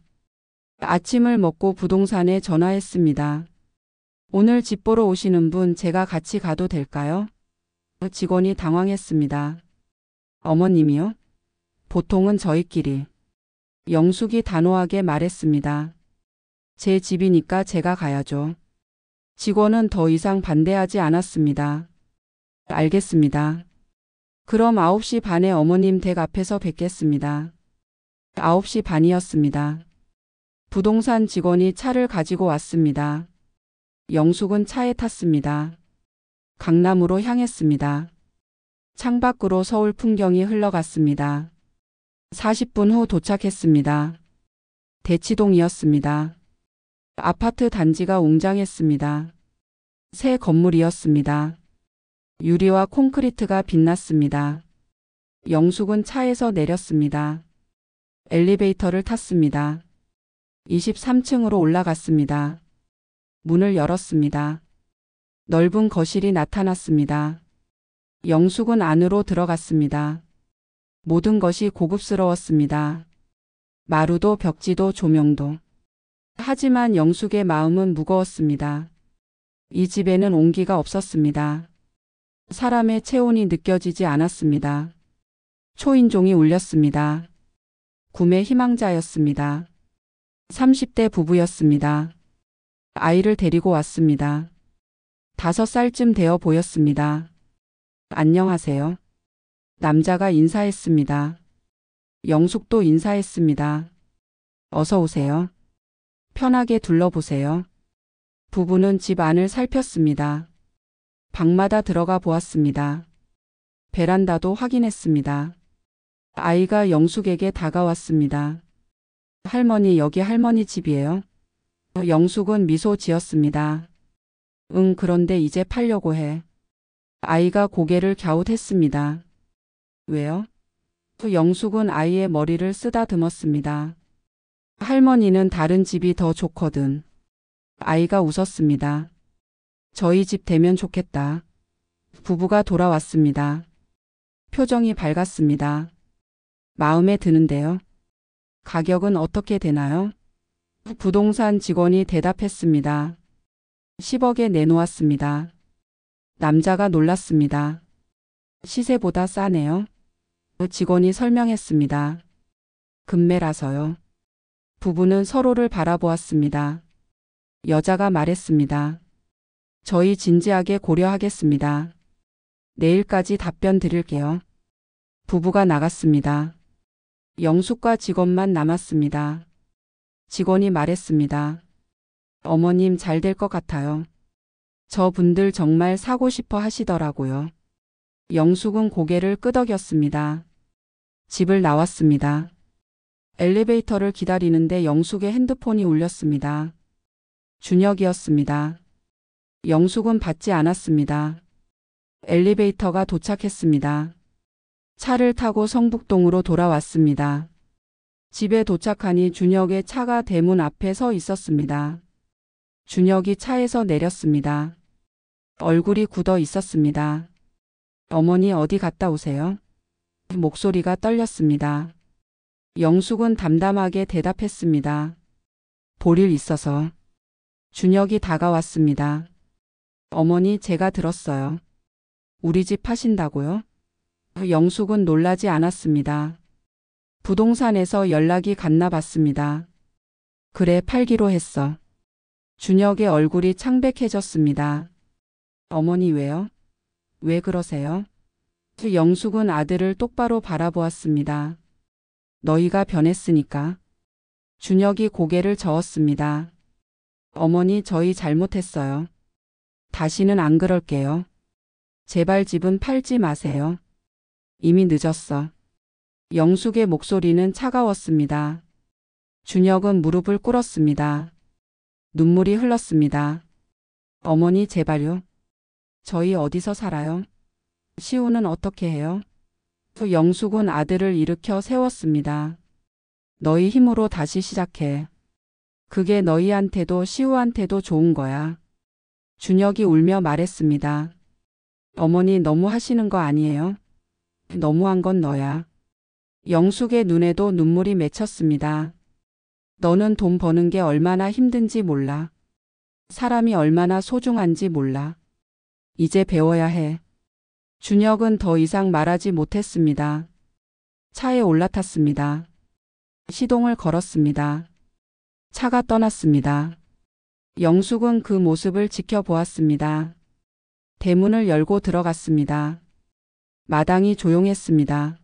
아침을 먹고 부동산에 전화했습니다. 오늘 집 보러 오시는 분 제가 같이 가도 될까요? 직원이 당황했습니다. 어머님이요? 보통은 저희끼리. 영숙이 단호하게 말했습니다. 제 집이니까 제가 가야죠. 직원은 더 이상 반대하지 않았습니다. 알겠습니다. 그럼 9시 반에 어머님 댁 앞에서 뵙겠습니다. 9시 반이었습니다. 부동산 직원이 차를 가지고 왔습니다. 영숙은 차에 탔습니다. 강남으로 향했습니다. 창밖으로 서울 풍경이 흘러갔습니다. 40분 후 도착했습니다. 대치동이었습니다. 아파트 단지가 웅장했습니다. 새 건물이었습니다. 유리와 콘크리트가 빛났습니다. 영숙은 차에서 내렸습니다. 엘리베이터를 탔습니다. 23층으로 올라갔습니다. 문을 열었습니다. 넓은 거실이 나타났습니다. 영숙은 안으로 들어갔습니다. 모든 것이 고급스러웠습니다. 마루도 벽지도 조명도. 하지만 영숙의 마음은 무거웠습니다. 이 집에는 온기가 없었습니다. 사람의 체온이 느껴지지 않았습니다. 초인종이 울렸습니다. 구매 희망자였습니다. 30대 부부였습니다. 아이를 데리고 왔습니다. 5살쯤 되어 보였습니다. 안녕하세요. 남자가 인사했습니다. 영숙도 인사했습니다. 어서 오세요. 편하게 둘러보세요. 부부는 집 안을 살폈습니다. 방마다 들어가 보았습니다. 베란다도 확인했습니다. 아이가 영숙에게 다가왔습니다. 할머니, 여기 할머니 집이에요? 영숙은 미소 지었습니다. 응, 그런데 이제 팔려고 해. 아이가 고개를 갸웃했습니다. 왜요? 영숙은 아이의 머리를 쓰다듬었습니다. 할머니는 다른 집이 더 좋거든. 아이가 웃었습니다. 저희 집 되면 좋겠다. 부부가 돌아왔습니다. 표정이 밝았습니다. 마음에 드는데요. 가격은 어떻게 되나요? 부동산 직원이 대답했습니다. 10억에 내놓았습니다. 남자가 놀랐습니다. 시세보다 싸네요. 직원이 설명했습니다. 금매라서요. 부부는 서로를 바라보았습니다. 여자가 말했습니다. 저희 진지하게 고려하겠습니다. 내일까지 답변 드릴게요. 부부가 나갔습니다. 영숙과 직원만 남았습니다. 직원이 말했습니다. 어머님 잘 될 것 같아요. 저분들 정말 사고 싶어 하시더라고요. 영숙은 고개를 끄덕였습니다. 집을 나왔습니다. 엘리베이터를 기다리는데 영숙의 핸드폰이 울렸습니다. 준혁이었습니다. 영숙은 받지 않았습니다. 엘리베이터가 도착했습니다. 차를 타고 성북동으로 돌아왔습니다. 집에 도착하니 준혁의 차가 대문 앞에 서 있었습니다. 준혁이 차에서 내렸습니다. 얼굴이 굳어 있었습니다. 어머니 어디 갔다 오세요? 목소리가 떨렸습니다. 영숙은 담담하게 대답했습니다. 볼 일 있어서. 준혁이 다가왔습니다. 어머니 제가 들었어요. 우리 집 파신다고요? 영숙은 놀라지 않았습니다. 부동산에서 연락이 갔나 봤습니다. 그래 팔기로 했어. 준혁의 얼굴이 창백해졌습니다. 어머니 왜요? 왜 그러세요? 영숙은 아들을 똑바로 바라보았습니다. 너희가 변했으니까. 준혁이 고개를 저었습니다. 어머니 저희 잘못했어요. 다시는 안 그럴게요. 제발 집은 팔지 마세요. 이미 늦었어. 영숙의 목소리는 차가웠습니다. 준혁은 무릎을 꿇었습니다. 눈물이 흘렀습니다. 어머니 제발요. 저희 어디서 살아요? 시우는 어떻게 해요? 영숙은 아들을 일으켜 세웠습니다. 너희 힘으로 다시 시작해. 그게 너희한테도 시우한테도 좋은 거야. 준혁이 울며 말했습니다. 어머니 너무 하시는 거 아니에요? 너무한 건 너야. 영숙의 눈에도 눈물이 맺혔습니다. 너는 돈 버는 게 얼마나 힘든지 몰라. 사람이 얼마나 소중한지 몰라. 이제 배워야 해. 준혁은 더 이상 말하지 못했습니다. 차에 올라탔습니다. 시동을 걸었습니다. 차가 떠났습니다. 영숙은 그 모습을 지켜보았습니다. 대문을 열고 들어갔습니다. 마당이 조용했습니다.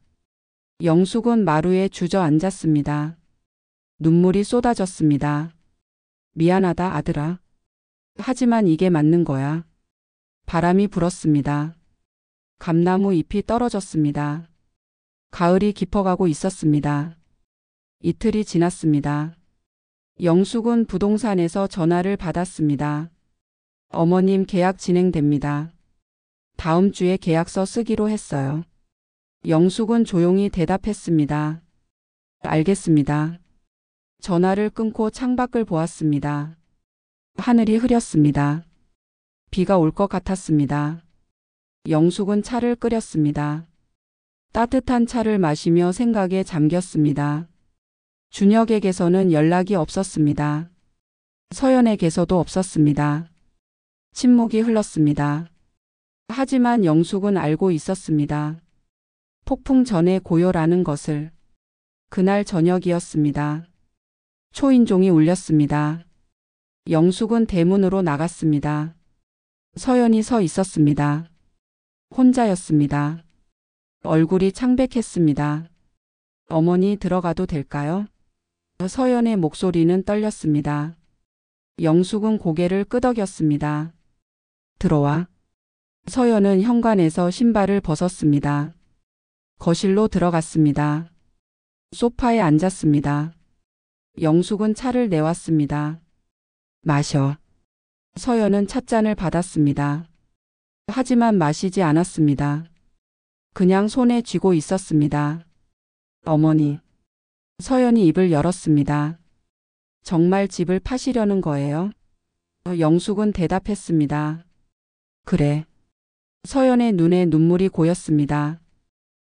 영숙은 마루에 주저앉았습니다. 눈물이 쏟아졌습니다. 미안하다 아들아. 하지만 이게 맞는 거야. 바람이 불었습니다. 감나무 잎이 떨어졌습니다. 가을이 깊어가고 있었습니다. 이틀이 지났습니다. 영숙은 부동산에서 전화를 받았습니다. 어머님 계약 진행됩니다. 다음 주에 계약서 쓰기로 했어요. 영숙은 조용히 대답했습니다. 알겠습니다. 전화를 끊고 창밖을 보았습니다. 하늘이 흐렸습니다. 비가 올 것 같았습니다. 영숙은 차를 끓였습니다. 따뜻한 차를 마시며 생각에 잠겼습니다. 준혁에게서는 연락이 없었습니다. 서연에게서도 없었습니다. 침묵이 흘렀습니다. 하지만 영숙은 알고 있었습니다. 폭풍 전에 고요라는 것을. 그날 저녁이었습니다. 초인종이 울렸습니다. 영숙은 대문으로 나갔습니다. 서연이 서 있었습니다. 혼자였습니다. 얼굴이 창백했습니다. 어머니 들어가도 될까요? 서연의 목소리는 떨렸습니다. 영숙은 고개를 끄덕였습니다. 들어와. 서연은 현관에서 신발을 벗었습니다. 거실로 들어갔습니다. 소파에 앉았습니다. 영숙은 차를 내왔습니다. 마셔. 서연은 찻잔을 받았습니다. 하지만 마시지 않았습니다. 그냥 손에 쥐고 있었습니다. 어머니. 서연이 입을 열었습니다. 정말 집을 파시려는 거예요? 영숙은 대답했습니다. 그래. 서연의 눈에 눈물이 고였습니다.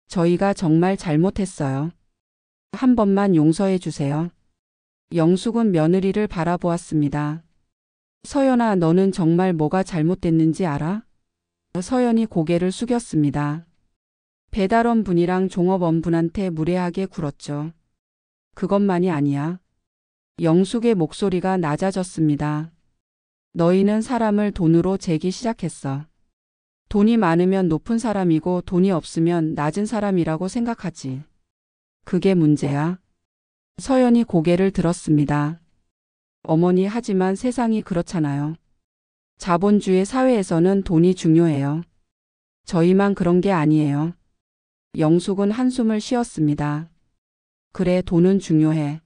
저희가 정말 잘못했어요. 한 번만 용서해 주세요. 영숙은 며느리를 바라보았습니다. 서연아, 너는 정말 뭐가 잘못됐는지 알아? 서연이 고개를 숙였습니다. 배달원 분이랑 종업원 분한테 무례하게 굴었죠. 그것만이 아니야. 영숙의 목소리가 낮아졌습니다. 너희는 사람을 돈으로 재기 시작했어. 돈이 많으면 높은 사람이고 돈이 없으면 낮은 사람이라고 생각하지. 그게 문제야. 서연이 고개를 들었습니다. 어머니, 하지만 세상이 그렇잖아요. 자본주의 사회에서는 돈이 중요해요. 저희만 그런 게 아니에요. 영숙은 한숨을 쉬었습니다. 그래, 돈은 중요해.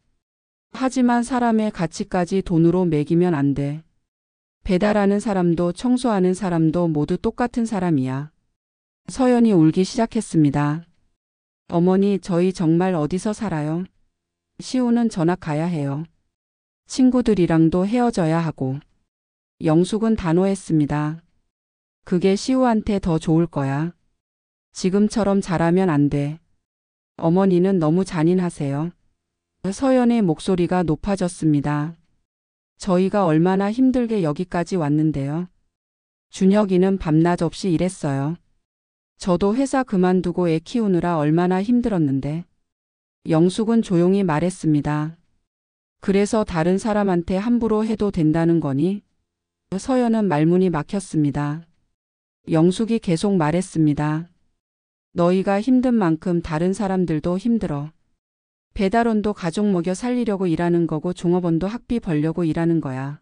하지만 사람의 가치까지 돈으로 매기면 안 돼. 배달하는 사람도 청소하는 사람도 모두 똑같은 사람이야. 서연이 울기 시작했습니다. 어머니, 저희 정말 어디서 살아요? 시우는 전학 가야 해요. 친구들이랑도 헤어져야 하고. 영숙은 단호했습니다. 그게 시우한테 더 좋을 거야. 지금처럼 잘하면 안 돼. 어머니는 너무 잔인하세요. 서연의 목소리가 높아졌습니다. 저희가 얼마나 힘들게 여기까지 왔는데요. 준혁이는 밤낮 없이 일했어요. 저도 회사 그만두고 애 키우느라 얼마나 힘들었는데. 영숙은 조용히 말했습니다. 그래서 다른 사람한테 함부로 해도 된다는 거니? 서연은 말문이 막혔습니다. 영숙이 계속 말했습니다. 너희가 힘든 만큼 다른 사람들도 힘들어. 배달원도 가족 먹여 살리려고 일하는 거고 종업원도 학비 벌려고 일하는 거야.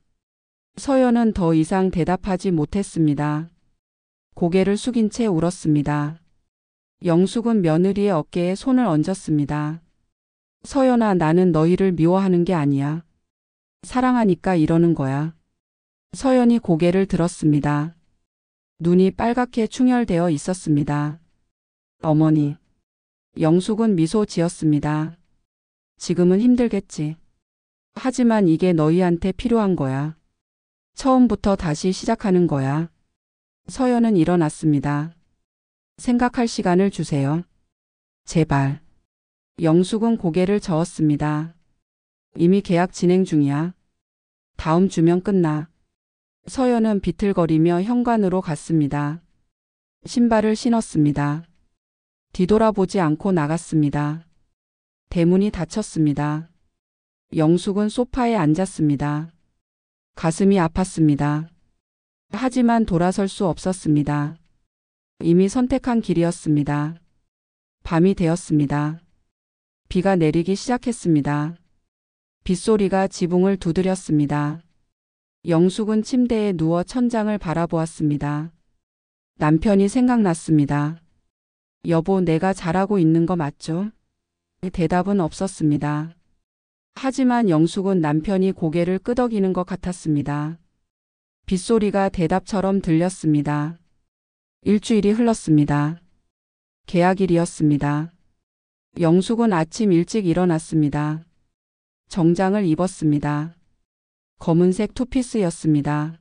서연은 더 이상 대답하지 못했습니다. 고개를 숙인 채 울었습니다. 영숙은 며느리의 어깨에 손을 얹었습니다. 서연아, 나는 너희를 미워하는 게 아니야. 사랑하니까 이러는 거야. 서연이 고개를 들었습니다. 눈이 빨갛게 충혈되어 있었습니다. 어머니. 영숙은 미소 지었습니다. 지금은 힘들겠지. 하지만 이게 너희한테 필요한 거야. 처음부터 다시 시작하는 거야. 서연은 일어났습니다. 생각할 시간을 주세요. 제발. 영숙은 고개를 저었습니다. 이미 계약 진행 중이야. 다음 주면 끝나. 서연은 비틀거리며 현관으로 갔습니다. 신발을 신었습니다. 뒤돌아보지 않고 나갔습니다. 대문이 닫혔습니다. 영숙은 소파에 앉았습니다. 가슴이 아팠습니다. 하지만 돌아설 수 없었습니다. 이미 선택한 길이었습니다. 밤이 되었습니다. 비가 내리기 시작했습니다. 빗소리가 지붕을 두드렸습니다. 영숙은 침대에 누워 천장을 바라보았습니다. 남편이 생각났습니다. 여보, 내가 잘하고 있는 거 맞죠? 대답은 없었습니다. 하지만 영숙은 남편이 고개를 끄덕이는 것 같았습니다. 빗소리가 대답처럼 들렸습니다. 일주일이 흘렀습니다. 계약일이었습니다. 영숙은 아침 일찍 일어났습니다. 정장을 입었습니다. 검은색 투피스였습니다.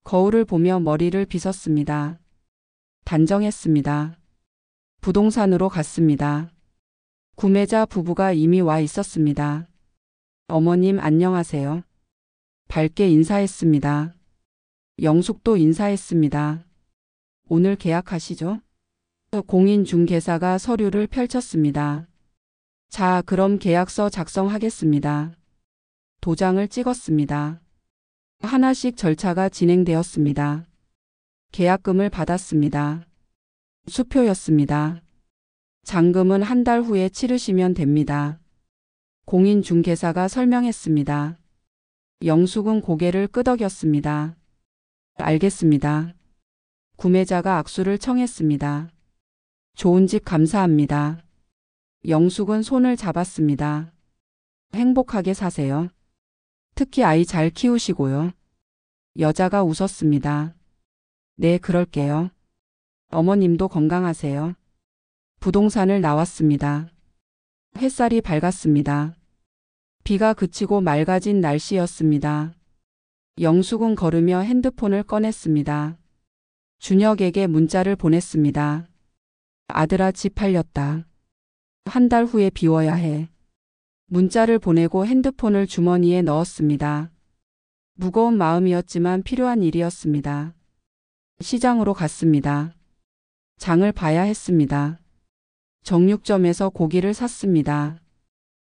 거울을 보며 머리를 빗었습니다. 단정했습니다. 부동산으로 갔습니다. 구매자 부부가 이미 와 있었습니다. 어머님, 안녕하세요. 밝게 인사했습니다. 영숙도 인사했습니다. 오늘 계약하시죠? 공인중개사가 서류를 펼쳤습니다. 자, 그럼 계약서 작성하겠습니다. 도장을 찍었습니다. 하나씩 절차가 진행되었습니다. 계약금을 받았습니다. 수표였습니다. 잔금은 한 달 후에 치르시면 됩니다. 공인중개사가 설명했습니다. 영숙은 고개를 끄덕였습니다. 알겠습니다. 구매자가 악수를 청했습니다. 좋은 집 감사합니다. 영숙은 손을 잡았습니다. 행복하게 사세요. 특히 아이 잘 키우시고요. 여자가 웃었습니다. 네, 그럴게요. 어머님도 건강하세요. 부동산을 나왔습니다. 햇살이 밝았습니다. 비가 그치고 맑아진 날씨였습니다. 영숙은 걸으며 핸드폰을 꺼냈습니다. 준혁에게 문자를 보냈습니다. 아들아, 집 팔렸다. 한 달 후에 비워야 해. 문자를 보내고 핸드폰을 주머니에 넣었습니다. 무거운 마음이었지만 필요한 일이었습니다. 시장으로 갔습니다. 장을 봐야 했습니다. 정육점에서 고기를 샀습니다.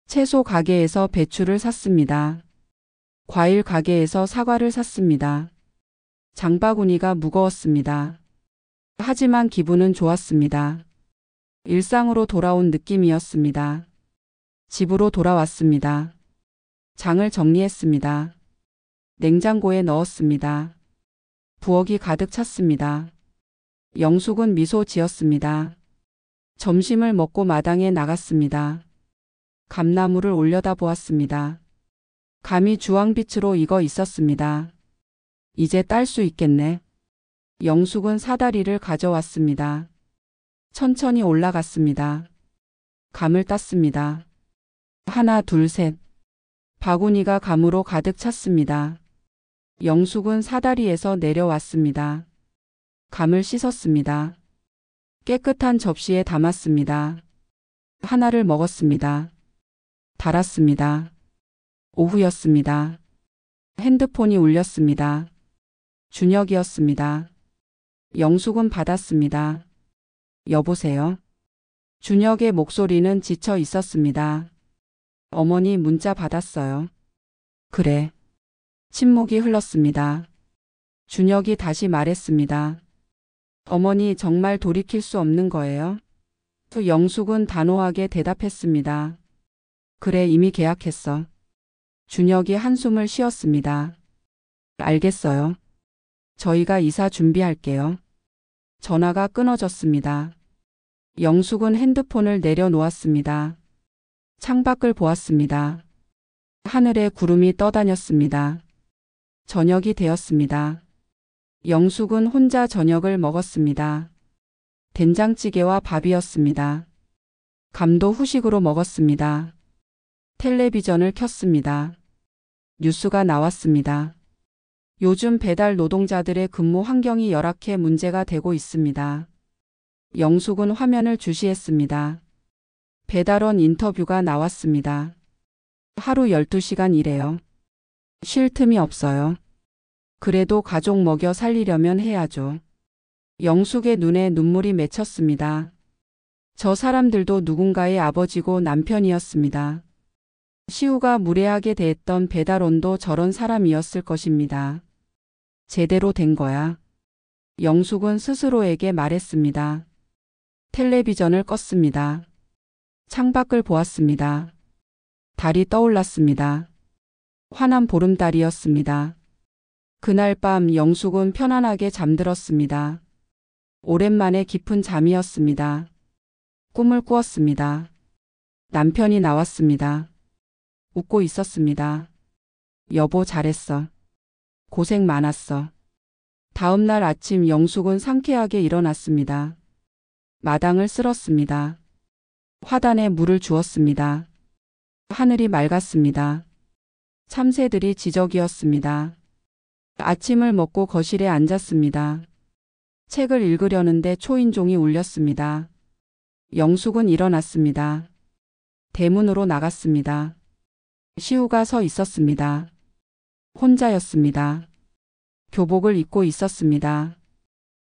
채소 가게에서 배추를 샀습니다. 과일 가게에서 사과를 샀습니다. 장바구니가 무거웠습니다. 하지만 기분은 좋았습니다. 일상으로 돌아온 느낌이었습니다. 집으로 돌아왔습니다. 장을 정리했습니다. 냉장고에 넣었습니다. 부엌이 가득 찼습니다. 영숙은 미소 지었습니다. 점심을 먹고 마당에 나갔습니다. 감나무를 올려다보았습니다. 감이 주황빛으로 익어 있었습니다. 이제 딸 수 있겠네. 영숙은 사다리를 가져왔습니다. 천천히 올라갔습니다. 감을 땄습니다. 하나, 둘, 셋. 바구니가 감으로 가득 찼습니다. 영숙은 사다리에서 내려왔습니다. 감을 씻었습니다. 깨끗한 접시에 담았습니다. 하나를 먹었습니다. 달았습니다. 오후였습니다. 핸드폰이 울렸습니다. 준혁이었습니다. 영숙은 받았습니다. 여보세요? 준혁의 목소리는 지쳐 있었습니다. 어머니, 문자 받았어요. 그래. 침묵이 흘렀습니다. 준혁이 다시 말했습니다. 어머니, 정말 돌이킬 수 없는 거예요? 영숙은 단호하게 대답했습니다. 그래, 이미 계약했어. 준혁이 한숨을 쉬었습니다. 알겠어요. 저희가 이사 준비할게요. 전화가 끊어졌습니다. 영숙은 핸드폰을 내려놓았습니다. 창밖을 보았습니다. 하늘에 구름이 떠다녔습니다. 저녁이 되었습니다. 영숙은 혼자 저녁을 먹었습니다. 된장찌개와 밥이었습니다. 감도 후식으로 먹었습니다. 텔레비전을 켰습니다. 뉴스가 나왔습니다. 요즘 배달 노동자들의 근무 환경이 열악해 문제가 되고 있습니다. 영숙은 화면을 주시했습니다. 배달원 인터뷰가 나왔습니다. 하루 12시간 일해요. 쉴 틈이 없어요. 그래도 가족 먹여 살리려면 해야죠. 영숙의 눈에 눈물이 맺혔습니다. 저 사람들도 누군가의 아버지고 남편이었습니다. 시우가 무례하게 대했던 배달원도 저런 사람이었을 것입니다. 제대로 된 거야. 영숙은 스스로에게 말했습니다. 텔레비전을 껐습니다. 창밖을 보았습니다. 달이 떠올랐습니다. 환한 보름달이었습니다. 그날 밤 영숙은 편안하게 잠들었습니다. 오랜만에 깊은 잠이었습니다. 꿈을 꾸었습니다. 남편이 나왔습니다. 웃고 있었습니다. 여보, 잘했어. 고생 많았어. 다음 날 아침 영숙은 상쾌하게 일어났습니다. 마당을 쓸었습니다. 화단에 물을 주었습니다. 하늘이 맑았습니다. 참새들이 지저귀었습니다. 아침을 먹고 거실에 앉았습니다. 책을 읽으려는데 초인종이 울렸습니다. 영숙은 일어났습니다. 대문으로 나갔습니다. 시우가 서 있었습니다. 혼자였습니다. 교복을 입고 있었습니다.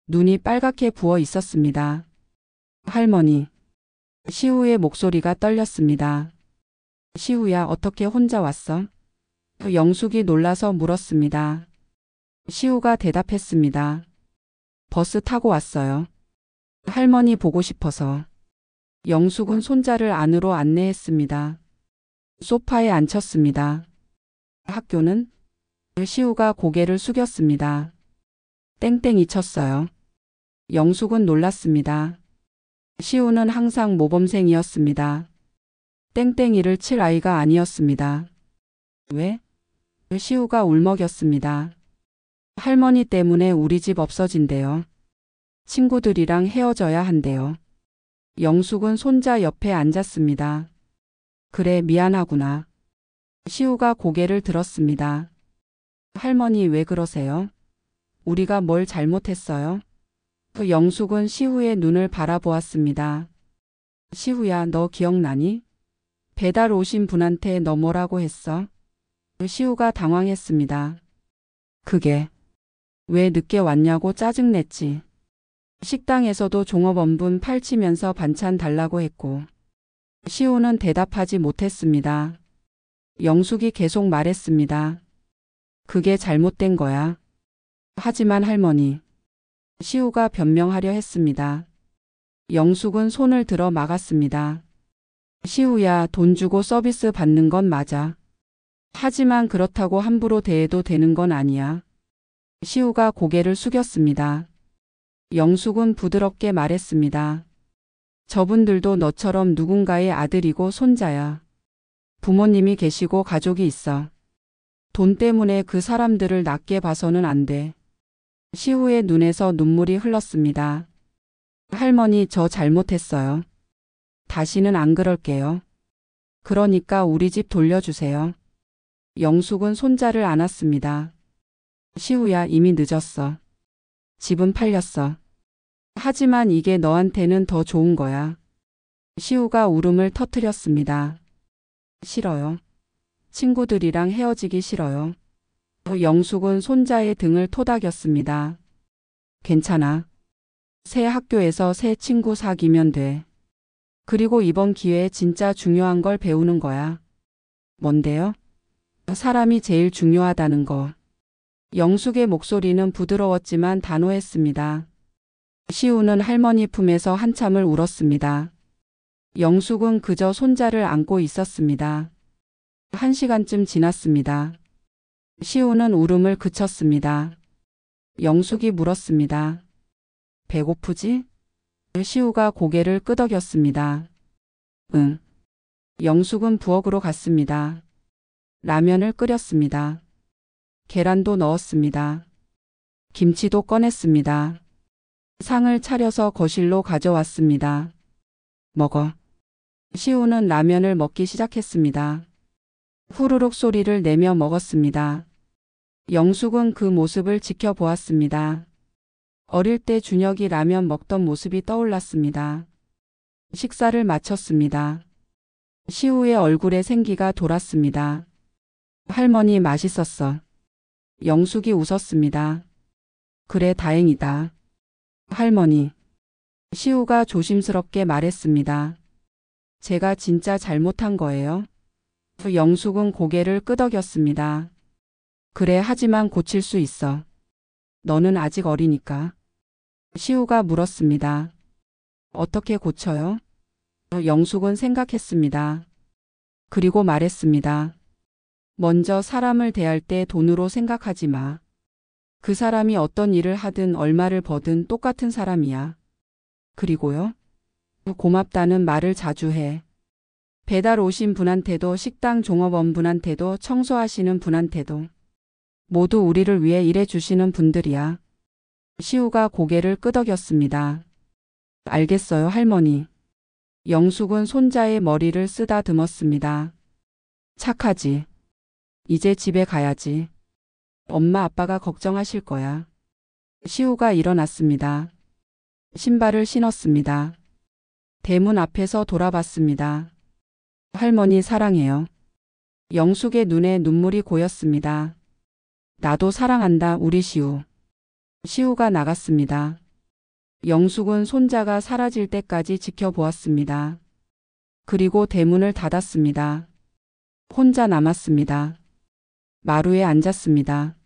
눈이 빨갛게 부어 있었습니다. 할머니. 시우의 목소리가 떨렸습니다. 시우야, 어떻게 혼자 왔어? 영숙이 놀라서 물었습니다. 시우가 대답했습니다. 버스 타고 왔어요. 할머니 보고 싶어서. 영숙은 손자를 안으로 안내했습니다. 소파에 앉혔습니다. 학교는? 시우가 고개를 숙였습니다. 땡땡이 쳤어요. 영숙은 놀랐습니다. 시우는 항상 모범생이었습니다. 땡땡이를 칠 아이가 아니었습니다. 왜? 시우가 울먹였습니다. 할머니 때문에 우리 집 없어진대요. 친구들이랑 헤어져야 한대요. 영숙은 손자 옆에 앉았습니다. 그래, 미안하구나. 시우가 고개를 들었습니다. 할머니 왜 그러세요? 우리가 뭘 잘못했어요? 영숙은 시우의 눈을 바라보았습니다. 시우야, 너 기억나니? 배달 오신 분한테 너 뭐라고 했어? 시우가 당황했습니다. 그게 왜 늦게 왔냐고 짜증냈지. 식당에서도 종업원분 팔치면서 반찬 달라고 했고. 시우는 대답하지 못했습니다. 영숙이 계속 말했습니다. 그게 잘못된 거야. 하지만 할머니. 시우가 변명하려 했습니다. 영숙은 손을 들어 막았습니다. 시우야, 돈 주고 서비스 받는 건 맞아. 하지만 그렇다고 함부로 대해도 되는 건 아니야. 시우가 고개를 숙였습니다. 영숙은 부드럽게 말했습니다. 저분들도 너처럼 누군가의 아들이고 손자야. 부모님이 계시고 가족이 있어. 돈 때문에 그 사람들을 낮게 봐서는 안 돼. 시우의 눈에서 눈물이 흘렀습니다. 할머니, 저 잘못했어요. 다시는 안 그럴게요. 그러니까 우리 집 돌려주세요. 영숙은 손자를 안았습니다. 시우야, 이미 늦었어. 집은 팔렸어. 하지만 이게 너한테는 더 좋은 거야. 시우가 울음을 터뜨렸습니다. 싫어요. 친구들이랑 헤어지기 싫어요. 영숙은 손자의 등을 토닥였습니다. 괜찮아. 새 학교에서 새 친구 사귀면 돼. 그리고 이번 기회에 진짜 중요한 걸 배우는 거야. 뭔데요? 사람이 제일 중요하다는 거. 영숙의 목소리는 부드러웠지만 단호했습니다. 시우는 할머니 품에서 한참을 울었습니다. 영숙은 그저 손자를 안고 있었습니다. 1시간쯤 지났습니다. 시우는 울음을 그쳤습니다. 영숙이 물었습니다. 배고프지? 시우가 고개를 끄덕였습니다. 응. 영숙은 부엌으로 갔습니다. 라면을 끓였습니다. 계란도 넣었습니다. 김치도 꺼냈습니다. 상을 차려서 거실로 가져왔습니다. 먹어. 시우는 라면을 먹기 시작했습니다. 후루룩 소리를 내며 먹었습니다. 영숙은 그 모습을 지켜보았습니다. 어릴 때 준혁이 라면 먹던 모습이 떠올랐습니다. 식사를 마쳤습니다. 시우의 얼굴에 생기가 돌았습니다. 할머니, 맛있었어. 영숙이 웃었습니다. 그래, 다행이다. 할머니. 시우가 조심스럽게 말했습니다. 제가 진짜 잘못한 거예요? 영숙은 고개를 끄덕였습니다. 그래, 하지만 고칠 수 있어. 너는 아직 어리니까. 시우가 물었습니다. 어떻게 고쳐요? 영숙은 생각했습니다. 그리고 말했습니다. 먼저 사람을 대할 때 돈으로 생각하지 마. 그 사람이 어떤 일을 하든 얼마를 버든 똑같은 사람이야. 그리고요? 고맙다는 말을 자주 해. 배달 오신 분한테도 식당 종업원 분한테도 청소하시는 분한테도 모두 우리를 위해 일해주시는 분들이야. 시우가 고개를 끄덕였습니다. 알겠어요, 할머니. 영숙은 손자의 머리를 쓰다듬었습니다. 착하지. 이제 집에 가야지. 엄마 아빠가 걱정하실 거야. 시우가 일어났습니다. 신발을 신었습니다. 대문 앞에서 돌아봤습니다. 할머니, 사랑해요. 영숙의 눈에 눈물이 고였습니다. 나도 사랑한다, 우리 시우. 시우가 나갔습니다. 영숙은 손자가 사라질 때까지 지켜보았습니다. 그리고 대문을 닫았습니다. 혼자 남았습니다. 마루에 앉았습니다.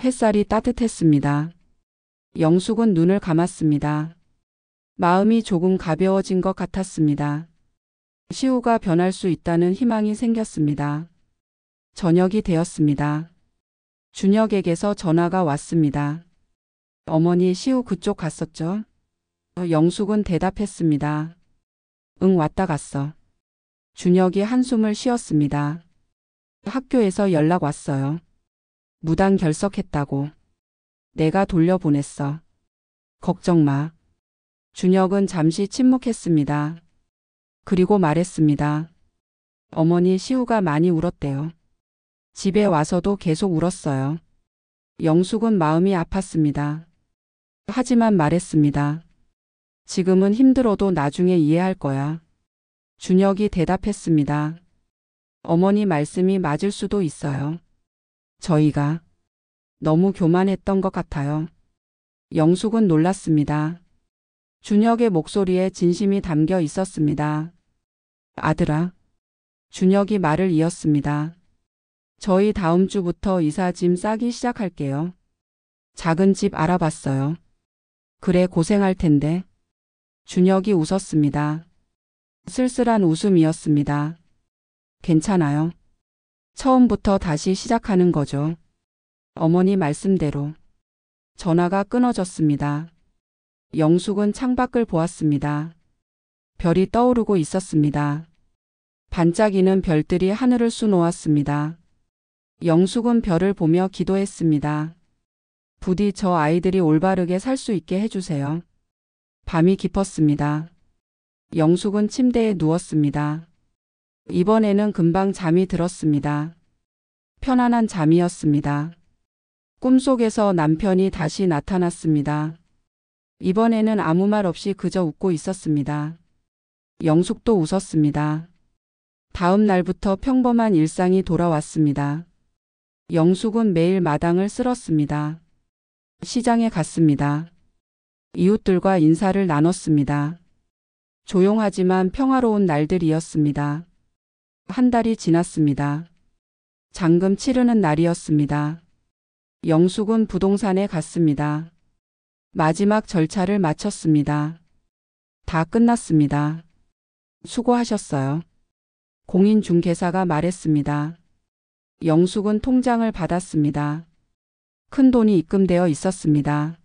햇살이 따뜻했습니다. 영숙은 눈을 감았습니다. 마음이 조금 가벼워진 것 같았습니다. 시우가 변할 수 있다는 희망이 생겼습니다. 저녁이 되었습니다. 준혁에게서 전화가 왔습니다. 어머니, 시우 그쪽 갔었죠? 영숙은 대답했습니다. 응, 왔다 갔어. 준혁이 한숨을 쉬었습니다. 학교에서 연락 왔어요. 무단 결석했다고. 내가 돌려보냈어. 걱정 마. 준혁은 잠시 침묵했습니다. 그리고 말했습니다. 어머니, 시우가 많이 울었대요. 집에 와서도 계속 울었어요. 영숙은 마음이 아팠습니다. 하지만 말했습니다. 지금은 힘들어도 나중에 이해할 거야. 준혁이 대답했습니다. 어머니 말씀이 맞을 수도 있어요. 저희가 너무 교만했던 것 같아요. 영숙은 놀랐습니다. 준혁의 목소리에 진심이 담겨 있었습니다. 아들아. 준혁이 말을 이었습니다. 저희 다음 주부터 이삿짐 싸기 시작할게요. 작은 집 알아봤어요. 그래, 고생할 텐데. 준혁이 웃었습니다. 쓸쓸한 웃음이었습니다. 괜찮아요. 처음부터 다시 시작하는 거죠. 어머니 말씀대로. 전화가 끊어졌습니다. 영숙은 창밖을 보았습니다. 별이 떠오르고 있었습니다. 반짝이는 별들이 하늘을 수놓았습니다. 영숙은 별을 보며 기도했습니다. 부디 저 아이들이 올바르게 살 수 있게 해주세요. 밤이 깊었습니다. 영숙은 침대에 누웠습니다. 이번에는 금방 잠이 들었습니다. 편안한 잠이었습니다. 꿈속에서 남편이 다시 나타났습니다. 이번에는 아무 말 없이 그저 웃고 있었습니다. 영숙도 웃었습니다. 다음 날부터 평범한 일상이 돌아왔습니다. 영숙은 매일 마당을 쓸었습니다. 시장에 갔습니다. 이웃들과 인사를 나눴습니다. 조용하지만 평화로운 날들이었습니다. 한 달이 지났습니다. 잔금 치르는 날이었습니다. 영숙은 부동산에 갔습니다. 마지막 절차를 마쳤습니다. 다 끝났습니다. 수고하셨어요. 공인중개사가 말했습니다. 영숙은 통장을 받았습니다. 큰 돈이 입금되어 있었습니다.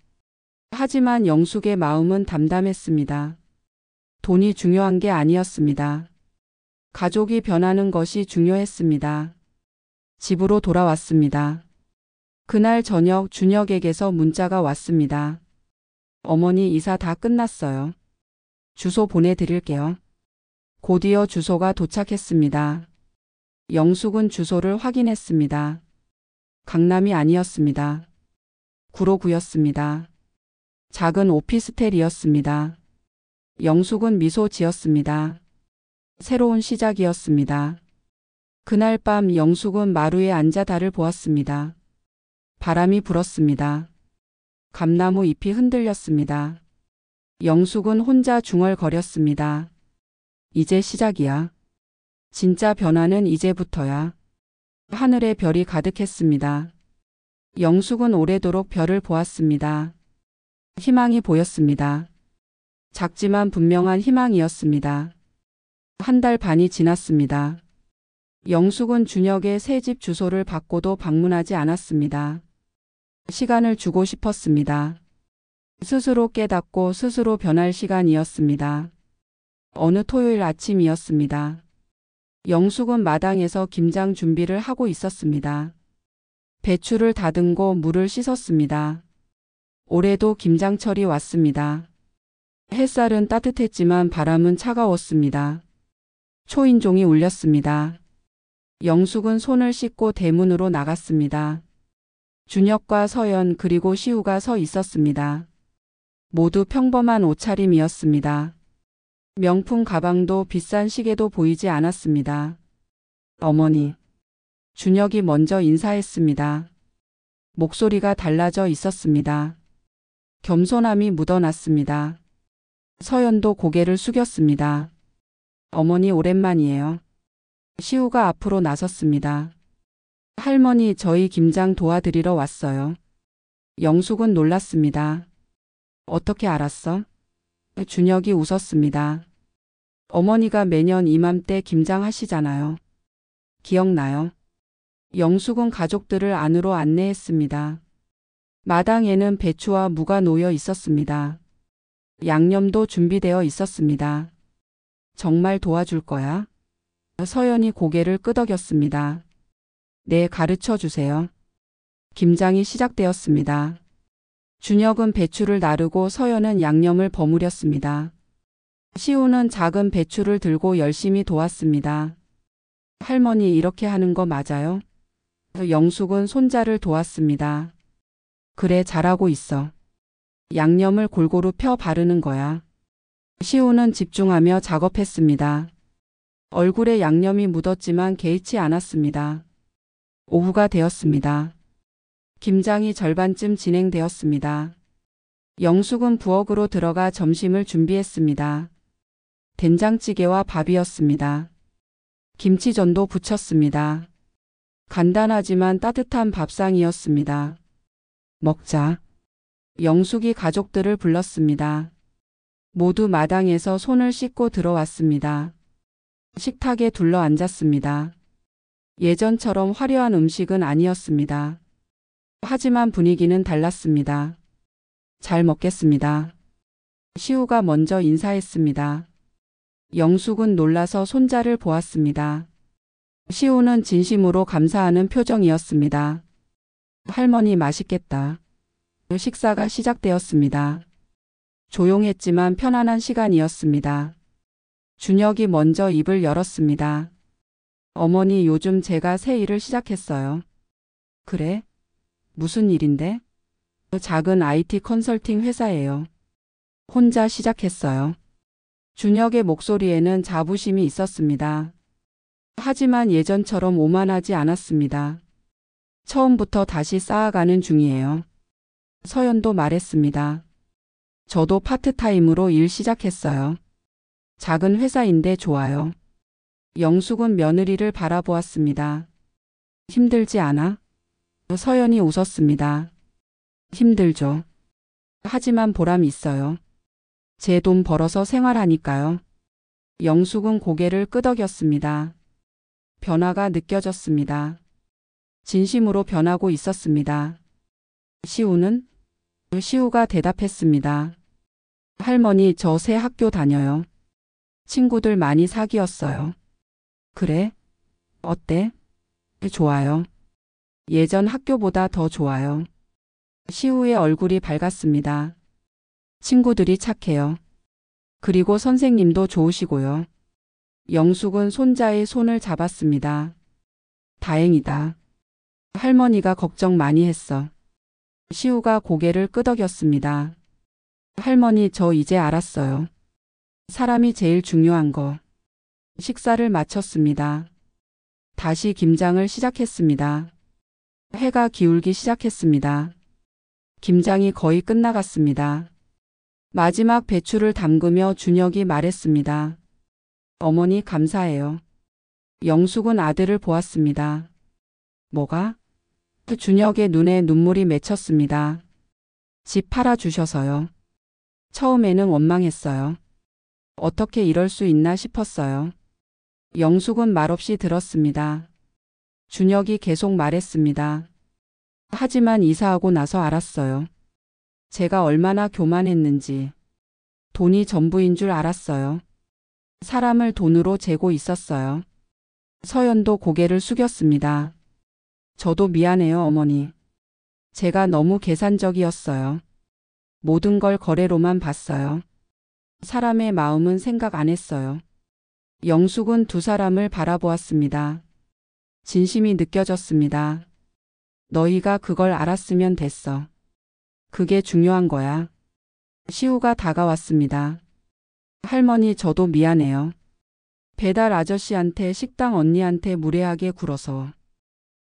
하지만 영숙의 마음은 담담했습니다. 돈이 중요한 게 아니었습니다. 가족이 변하는 것이 중요했습니다. 집으로 돌아왔습니다. 그날 저녁 준혁에게서 문자가 왔습니다. 어머니, 이사 다 끝났어요. 주소 보내드릴게요. 곧이어 주소가 도착했습니다. 영숙은 주소를 확인했습니다. 강남이 아니었습니다. 구로구였습니다. 작은 오피스텔이었습니다. 영숙은 미소 지었습니다. 새로운 시작이었습니다. 그날 밤 영숙은 마루에 앉아 달을 보았습니다. 바람이 불었습니다. 감나무 잎이 흔들렸습니다. 영숙은 혼자 중얼거렸습니다. 이제 시작이야. 진짜 변화는 이제부터야. 하늘에 별이 가득했습니다. 영숙은 오래도록 별을 보았습니다. 희망이 보였습니다. 작지만 분명한 희망이었습니다. 한 달 반이 지났습니다. 영숙은 준혁의 새집 주소를 받고도 방문하지 않았습니다. 시간을 주고 싶었습니다. 스스로 깨닫고 스스로 변할 시간이었습니다. 어느 토요일 아침이었습니다. 영숙은 마당에서 김장 준비를 하고 있었습니다. 배추를 다듬고 물을 씻었습니다. 올해도 김장철이 왔습니다. 햇살은 따뜻했지만 바람은 차가웠습니다. 초인종이 울렸습니다. 영숙은 손을 씻고 대문으로 나갔습니다. 준혁과 서연 그리고 시우가 서 있었습니다. 모두 평범한 옷차림이었습니다. 명품 가방도 비싼 시계도 보이지 않았습니다. 어머니. 준혁이 먼저 인사했습니다. 목소리가 달라져 있었습니다. 겸손함이 묻어났습니다. 서연도 고개를 숙였습니다. 어머니, 오랜만이에요. 시우가 앞으로 나섰습니다. 할머니, 저희 김장 도와드리러 왔어요. 영숙은 놀랐습니다. 어떻게 알았어? 준혁이 웃었습니다. 어머니가 매년 이맘때 김장하시잖아요. 기억나요? 영숙은 가족들을 안으로 안내했습니다. 마당에는 배추와 무가 놓여 있었습니다. 양념도 준비되어 있었습니다. 정말 도와줄 거야? 서연이 고개를 끄덕였습니다. 네, 가르쳐 주세요. 김장이 시작되었습니다. 준혁은 배추를 나르고 서연은 양념을 버무렸습니다. 시우는 작은 배추를 들고 열심히 도왔습니다. 할머니 이렇게 하는 거 맞아요? 영숙은 손자를 도왔습니다. 그래 잘하고 있어. 양념을 골고루 펴 바르는 거야. 시우는 집중하며 작업했습니다. 얼굴에 양념이 묻었지만 개의치 않았습니다. 오후가 되었습니다. 김장이 절반쯤 진행되었습니다. 영숙은 부엌으로 들어가 점심을 준비했습니다. 된장찌개와 밥이었습니다. 김치전도 부쳤습니다. 간단하지만 따뜻한 밥상이었습니다. 먹자. 영숙이 가족들을 불렀습니다. 모두 마당에서 손을 씻고 들어왔습니다. 식탁에 둘러 앉았습니다. 예전처럼 화려한 음식은 아니었습니다. 하지만 분위기는 달랐습니다. 잘 먹겠습니다. 시우가 먼저 인사했습니다. 영숙은 놀라서 손자를 보았습니다. 시우는 진심으로 감사하는 표정이었습니다. 할머니 맛있겠다. 식사가 시작되었습니다. 조용했지만 편안한 시간이었습니다. 준혁이 먼저 입을 열었습니다. 어머니 요즘 제가 새 일을 시작했어요. 그래? 무슨 일인데? 작은 IT 컨설팅 회사예요. 혼자 시작했어요. 준혁의 목소리에는 자부심이 있었습니다. 하지만 예전처럼 오만하지 않았습니다. 처음부터 다시 쌓아가는 중이에요. 서연도 말했습니다. 저도 파트타임으로 일 시작했어요. 작은 회사인데 좋아요. 영숙은 며느리를 바라보았습니다. 힘들지 않아? 서연이 웃었습니다. 힘들죠. 하지만 보람 있어요. 제 돈 벌어서 생활하니까요. 영숙은 고개를 끄덕였습니다. 변화가 느껴졌습니다. 진심으로 변하고 있었습니다. 시우는? 시우가 대답했습니다. 할머니 저 새 학교 다녀요. 친구들 많이 사귀었어요. 그래? 어때? 좋아요. 예전 학교보다 더 좋아요. 시우의 얼굴이 밝았습니다. 친구들이 착해요. 그리고 선생님도 좋으시고요. 영숙은 손자의 손을 잡았습니다. 다행이다. 할머니가 걱정 많이 했어. 시우가 고개를 끄덕였습니다. 할머니 저 이제 알았어요. 사람이 제일 중요한 거. 식사를 마쳤습니다. 다시 김장을 시작했습니다. 해가 기울기 시작했습니다. 김장이 거의 끝나갔습니다. 마지막 배추를 담그며 준혁이 말했습니다. 어머니 감사해요. 영숙은 아들을 보았습니다. 뭐가? 준혁의 눈에 눈물이 맺혔습니다. 집 팔아주셔서요. 처음에는 원망했어요. 어떻게 이럴 수 있나 싶었어요. 영숙은 말없이 들었습니다. 준혁이 계속 말했습니다. 하지만 이사하고 나서 알았어요. 제가 얼마나 교만했는지. 돈이 전부인 줄 알았어요. 사람을 돈으로 재고 있었어요. 서연도 고개를 숙였습니다. 저도 미안해요, 어머니. 제가 너무 계산적이었어요. 모든 걸 거래로만 봤어요. 사람의 마음은 생각 안 했어요. 영숙은 두 사람을 바라보았습니다. 진심이 느껴졌습니다. 너희가 그걸 알았으면 됐어. 그게 중요한 거야. 시우가 다가왔습니다. 할머니 저도 미안해요. 배달 아저씨한테 식당 언니한테 무례하게 굴어서.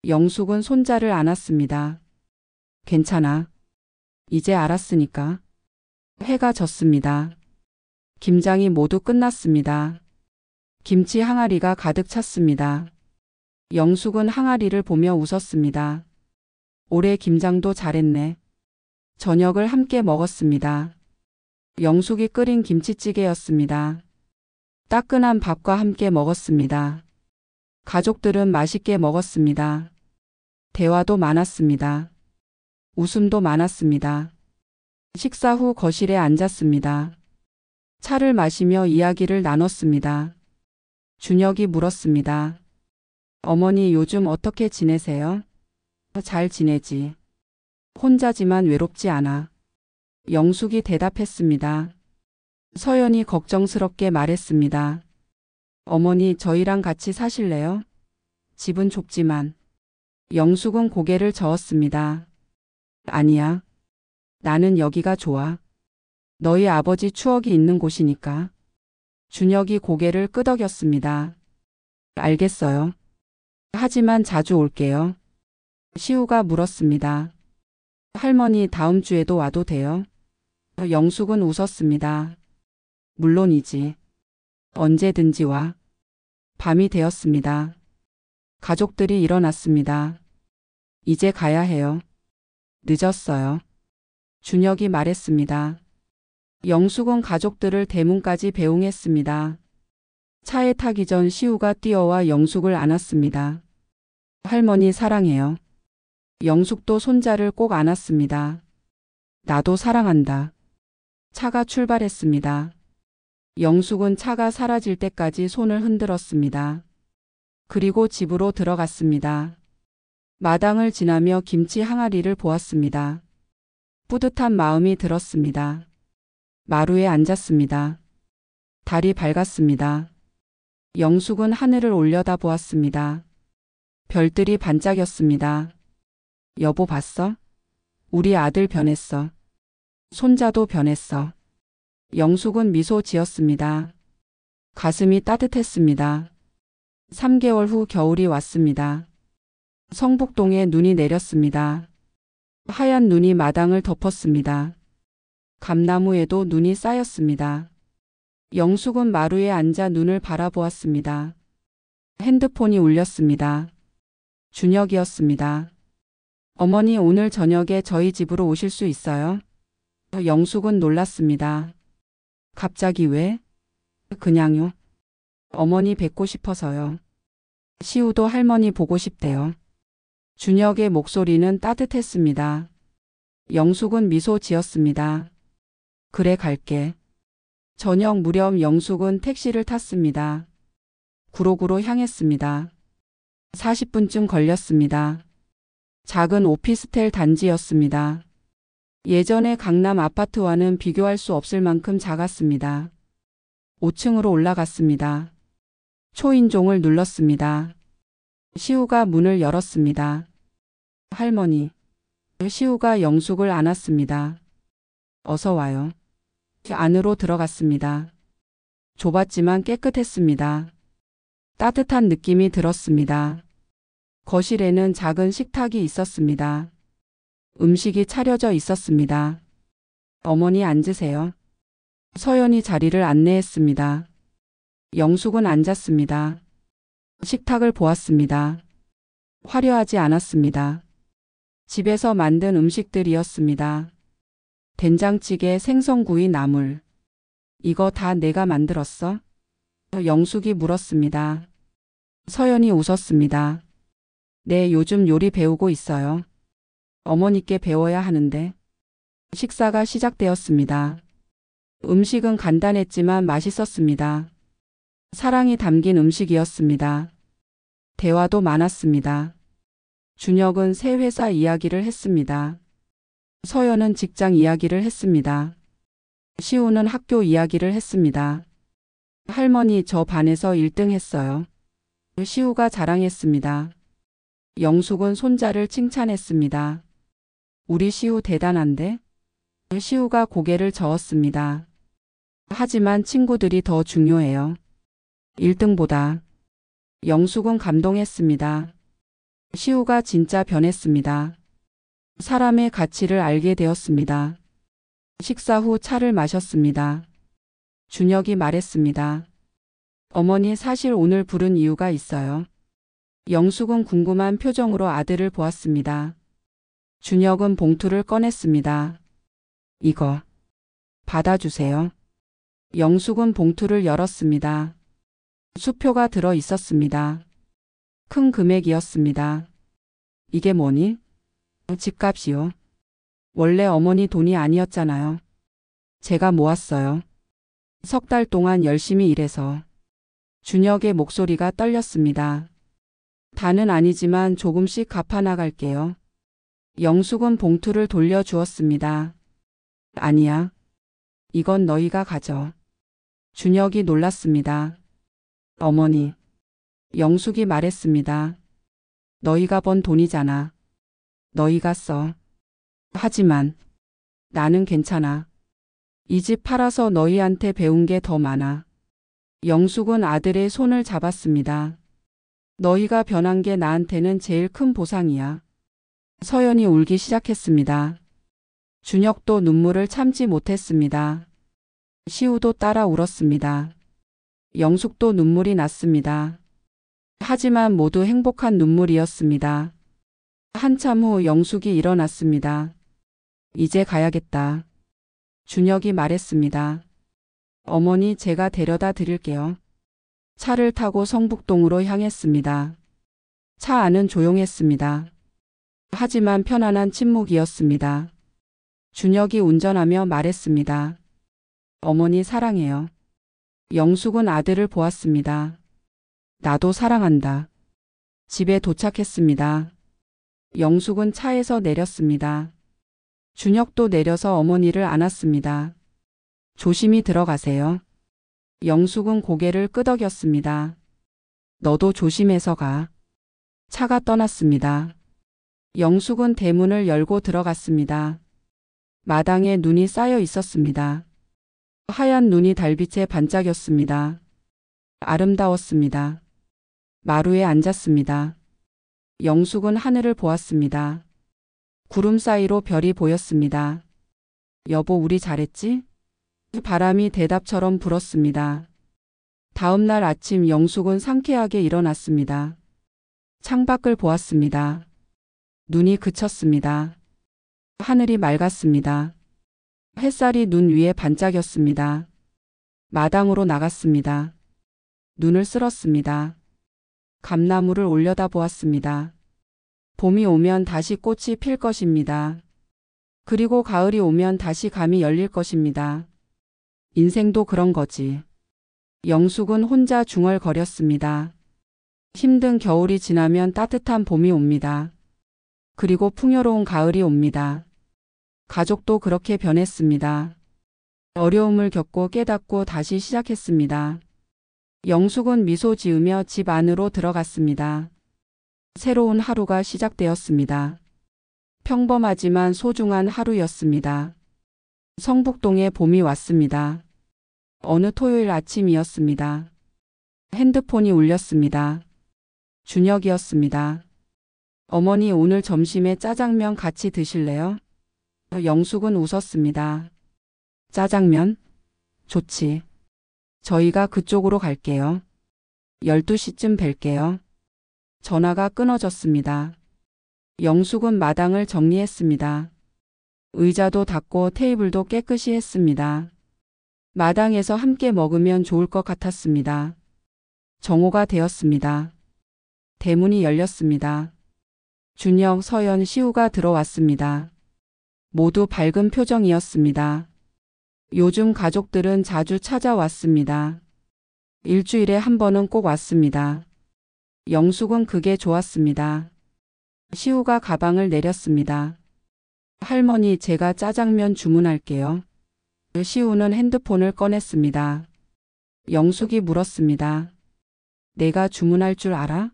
영숙은 손자를 안았습니다. 괜찮아. 이제 알았으니까. 해가 졌습니다. 김장이 모두 끝났습니다. 김치 항아리가 가득 찼습니다. 영숙은 항아리를 보며 웃었습니다. 올해 김장도 잘했네. 저녁을 함께 먹었습니다. 영숙이 끓인 김치찌개였습니다. 따끈한 밥과 함께 먹었습니다. 가족들은 맛있게 먹었습니다. 대화도 많았습니다. 웃음도 많았습니다. 식사 후 거실에 앉았습니다. 차를 마시며 이야기를 나눴습니다. 준혁이 물었습니다. 어머니 요즘 어떻게 지내세요? 잘 지내지. 혼자지만 외롭지 않아. 영숙이 대답했습니다. 서연이 걱정스럽게 말했습니다. 어머니, 저희랑 같이 사실래요? 집은 좁지만. 영숙은 고개를 저었습니다. 아니야. 나는 여기가 좋아. 너희 아버지 추억이 있는 곳이니까. 준혁이 고개를 끄덕였습니다. 알겠어요. 하지만 자주 올게요. 시우가 물었습니다. 할머니, 다음 주에도 와도 돼요? 영숙은 웃었습니다. 물론이지. 언제든지 와. 밤이 되었습니다. 가족들이 일어났습니다. 이제 가야 해요. 늦었어요. 준혁이 말했습니다. 영숙은 가족들을 대문까지 배웅했습니다. 차에 타기 전 시우가 뛰어와 영숙을 안았습니다. 할머니 사랑해요. 영숙도 손자를 꼭 안았습니다. 나도 사랑한다. 차가 출발했습니다. 영숙은 차가 사라질 때까지 손을 흔들었습니다. 그리고 집으로 들어갔습니다. 마당을 지나며 김치 항아리를 보았습니다. 뿌듯한 마음이 들었습니다. 마루에 앉았습니다. 달이 밝았습니다. 영숙은 하늘을 올려다 보았습니다. 별들이 반짝였습니다. 여보 봤어? 우리 아들 변했어. 손자도 변했어. 영숙은 미소 지었습니다. 가슴이 따뜻했습니다. 3개월 후 겨울이 왔습니다. 성북동에 눈이 내렸습니다. 하얀 눈이 마당을 덮었습니다. 감나무에도 눈이 쌓였습니다. 영숙은 마루에 앉아 눈을 바라보았습니다. 핸드폰이 울렸습니다. 준혁이었습니다. 어머니, 오늘 저녁에 저희 집으로 오실 수 있어요? 영숙은 놀랐습니다. 갑자기 왜? 그냥요. 어머니 뵙고 싶어서요. 시우도 할머니 보고 싶대요. 준혁의 목소리는 따뜻했습니다. 영숙은 미소 지었습니다. 그래, 갈게. 저녁 무렵 영숙은 택시를 탔습니다. 구로구로 향했습니다. 40분쯤 걸렸습니다. 작은 오피스텔 단지였습니다. 예전의 강남 아파트와는 비교할 수 없을 만큼 작았습니다. 5층으로 올라갔습니다. 초인종을 눌렀습니다. 시우가 문을 열었습니다. 할머니. 시우가 영숙을 안았습니다. 어서 와요. 안으로 들어갔습니다. 좁았지만 깨끗했습니다. 따뜻한 느낌이 들었습니다. 거실에는 작은 식탁이 있었습니다. 음식이 차려져 있었습니다. 어머니 앉으세요. 서연이 자리를 안내했습니다. 영숙은 앉았습니다. 식탁을 보았습니다. 화려하지 않았습니다. 집에서 만든 음식들이었습니다. 된장찌개, 생선구이, 나물. 이거 다 내가 만들었어? 영숙이 물었습니다. 서연이 웃었습니다. 네, 요즘 요리 배우고 있어요. 어머니께 배워야 하는데. 식사가 시작되었습니다. 음식은 간단했지만 맛있었습니다. 사랑이 담긴 음식이었습니다. 대화도 많았습니다. 준혁은 새 회사 이야기를 했습니다. 서연은 직장 이야기를 했습니다. 시우는 학교 이야기를 했습니다. 할머니, 저 반에서 1등 했어요. 시우가 자랑했습니다. 영숙은 손자를 칭찬했습니다. 우리 시우 대단한데? 시우가 고개를 저었습니다. 하지만 친구들이 더 중요해요. 1등보다. 영숙은 감동했습니다. 시우가 진짜 변했습니다. 사람의 가치를 알게 되었습니다. 식사 후 차를 마셨습니다. 준혁이 말했습니다. 어머니, 사실 오늘 부른 이유가 있어요. 영숙은 궁금한 표정으로 아들을 보았습니다. 준혁은 봉투를 꺼냈습니다. 이거 받아주세요. 영숙은 봉투를 열었습니다. 수표가 들어 있었습니다. 큰 금액이었습니다. 이게 뭐니? 집값이요. 원래 어머니 돈이 아니었잖아요. 제가 모았어요. 3달 동안 열심히 일해서. 준혁의 목소리가 떨렸습니다. 다는 아니지만 조금씩 갚아나갈게요. 영숙은 봉투를 돌려주었습니다. 아니야. 이건 너희가 가져. 준혁이 놀랐습니다. 어머니. 영숙이 말했습니다. 너희가 번 돈이잖아. 너희가 써. 하지만 나는 괜찮아. 이 집 팔아서 너희한테 배운 게 더 많아. 영숙은 아들의 손을 잡았습니다. 너희가 변한 게 나한테는 제일 큰 보상이야. 서연이 울기 시작했습니다. 준혁도 눈물을 참지 못했습니다. 시우도 따라 울었습니다. 영숙도 눈물이 났습니다. 하지만 모두 행복한 눈물이었습니다. 한참 후 영숙이 일어났습니다. 이제 가야겠다. 준혁이 말했습니다. 어머니, 제가 데려다 드릴게요. 차를 타고 성북동으로 향했습니다. 차 안은 조용했습니다. 하지만 편안한 침묵이었습니다. 준혁이 운전하며 말했습니다. 어머니, 사랑해요. 영숙은 아들을 보았습니다. 나도 사랑한다. 집에 도착했습니다. 영숙은 차에서 내렸습니다. 준혁도 내려서 어머니를 안았습니다. 조심히 들어가세요. 영숙은 고개를 끄덕였습니다. 너도 조심해서 가. 차가 떠났습니다. 영숙은 대문을 열고 들어갔습니다. 마당에 눈이 쌓여 있었습니다. 하얀 눈이 달빛에 반짝였습니다. 아름다웠습니다. 마루에 앉았습니다. 영숙은 하늘을 보았습니다. 구름 사이로 별이 보였습니다. 여보, 우리 잘했지? 바람이 대답처럼 불었습니다. 다음 날 아침 영숙은 상쾌하게 일어났습니다. 창밖을 보았습니다. 눈이 그쳤습니다. 하늘이 맑았습니다. 햇살이 눈 위에 반짝였습니다. 마당으로 나갔습니다. 눈을 쓸었습니다. 감나무를 올려다보았습니다. 봄이 오면 다시 꽃이 필 것입니다. 그리고 가을이 오면 다시 감이 열릴 것입니다. 인생도 그런 거지. 영숙은 혼자 중얼거렸습니다. 힘든 겨울이 지나면 따뜻한 봄이 옵니다. 그리고 풍요로운 가을이 옵니다. 가족도 그렇게 변했습니다. 어려움을 겪고 깨닫고 다시 시작했습니다. 영숙은 미소 지으며 집 안으로 들어갔습니다. 새로운 하루가 시작되었습니다. 평범하지만 소중한 하루였습니다. 성북동에 봄이 왔습니다. 어느 토요일 아침이었습니다. 핸드폰이 울렸습니다. 준혁이었습니다. 어머니, 오늘 점심에 짜장면 같이 드실래요? 영숙은 웃었습니다. 짜장면? 좋지. 저희가 그쪽으로 갈게요. 12시쯤 뵐게요. 전화가 끊어졌습니다. 영숙은 마당을 정리했습니다. 의자도 닦고 테이블도 깨끗이 했습니다. 마당에서 함께 먹으면 좋을 것 같았습니다. 정오가 되었습니다. 대문이 열렸습니다. 준혁, 서연, 시우가 들어왔습니다. 모두 밝은 표정이었습니다. 요즘 가족들은 자주 찾아왔습니다. 일주일에 한 번은 꼭 왔습니다. 영숙은 그게 좋았습니다. 시우가 가방을 내렸습니다. 할머니, 제가 짜장면 주문할게요. 시우는 핸드폰을 꺼냈습니다. 영숙이 물었습니다. 내가 주문할 줄 알아?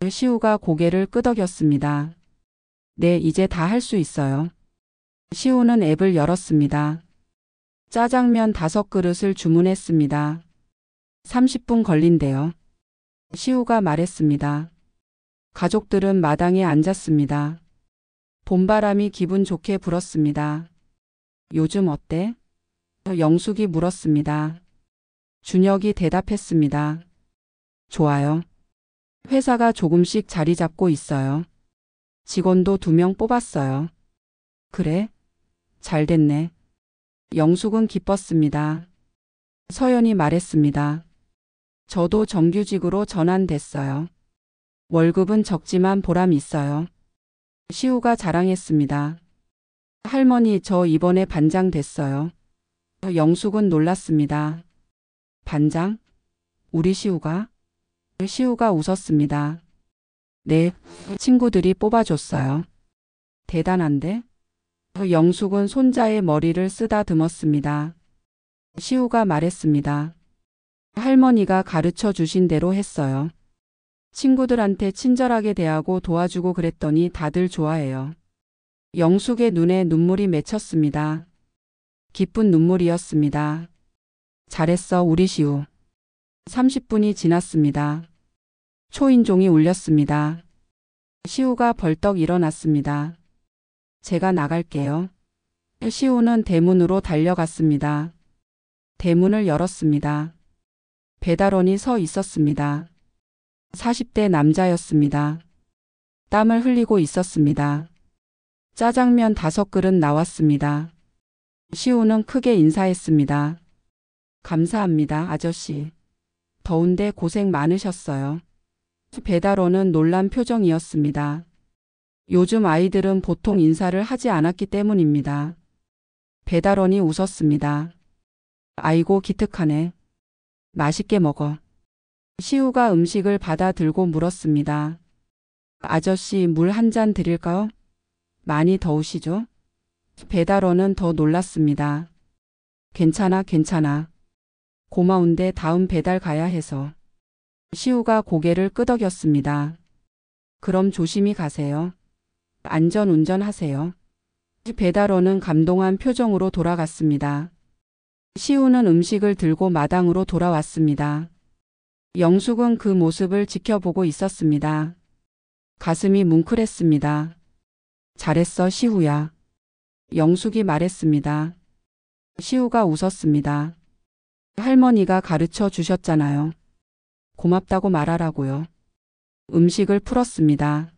시우가 고개를 끄덕였습니다. 네, 이제 다 할 수 있어요. 시우는 앱을 열었습니다. 짜장면 5그릇을 주문했습니다. 30분 걸린대요. 시우가 말했습니다. 가족들은 마당에 앉았습니다. 봄바람이 기분 좋게 불었습니다. 요즘 어때? 영숙이 물었습니다. 준혁이 대답했습니다. 좋아요. 회사가 조금씩 자리 잡고 있어요. 직원도 2명 뽑았어요. 그래? 잘 됐네. 영숙은 기뻤습니다. 서연이 말했습니다. 저도 정규직으로 전환됐어요. 월급은 적지만 보람 있어요. 시우가 자랑했습니다. 할머니, 저 이번에 반장 됐어요. 영숙은 놀랐습니다. 반장? 우리 시우가? 시우가 웃었습니다. 네, 친구들이 뽑아줬어요. 대단한데? 영숙은 손자의 머리를 쓰다듬었습니다. 시우가 말했습니다. 할머니가 가르쳐 주신 대로 했어요. 친구들한테 친절하게 대하고 도와주고 그랬더니 다들 좋아해요. 영숙의 눈에 눈물이 맺혔습니다. 기쁜 눈물이었습니다. 잘했어, 우리 시우. 30분이 지났습니다. 초인종이 울렸습니다. 시우가 벌떡 일어났습니다. 제가 나갈게요. 시우는 대문으로 달려갔습니다. 대문을 열었습니다. 배달원이 서 있었습니다. 40대 남자였습니다. 땀을 흘리고 있었습니다. 짜장면 5그릇 나왔습니다. 시우는 크게 인사했습니다. 감사합니다, 아저씨. 더운데 고생 많으셨어요. 배달원은 놀란 표정이었습니다. 요즘 아이들은 보통 인사를 하지 않았기 때문입니다. 배달원이 웃었습니다. 아이고 기특하네. 맛있게 먹어. 시우가 음식을 받아 들고 물었습니다. 아저씨 물 한 잔 드릴까요? 많이 더우시죠? 배달원은 더 놀랐습니다. 괜찮아, 괜찮아. 고마운데 다음 배달 가야 해서. 시우가 고개를 끄덕였습니다. 그럼 조심히 가세요. 안전 운전하세요. 배달원은 감동한 표정으로 돌아갔습니다. 시우는 음식을 들고 마당으로 돌아왔습니다. 영숙은 그 모습을 지켜보고 있었습니다. 가슴이 뭉클했습니다. 잘했어, 시우야. 영숙이 말했습니다. 시우가 웃었습니다. 할머니가 가르쳐 주셨잖아요. 고맙다고 말하라고요. 음식을 풀었습니다.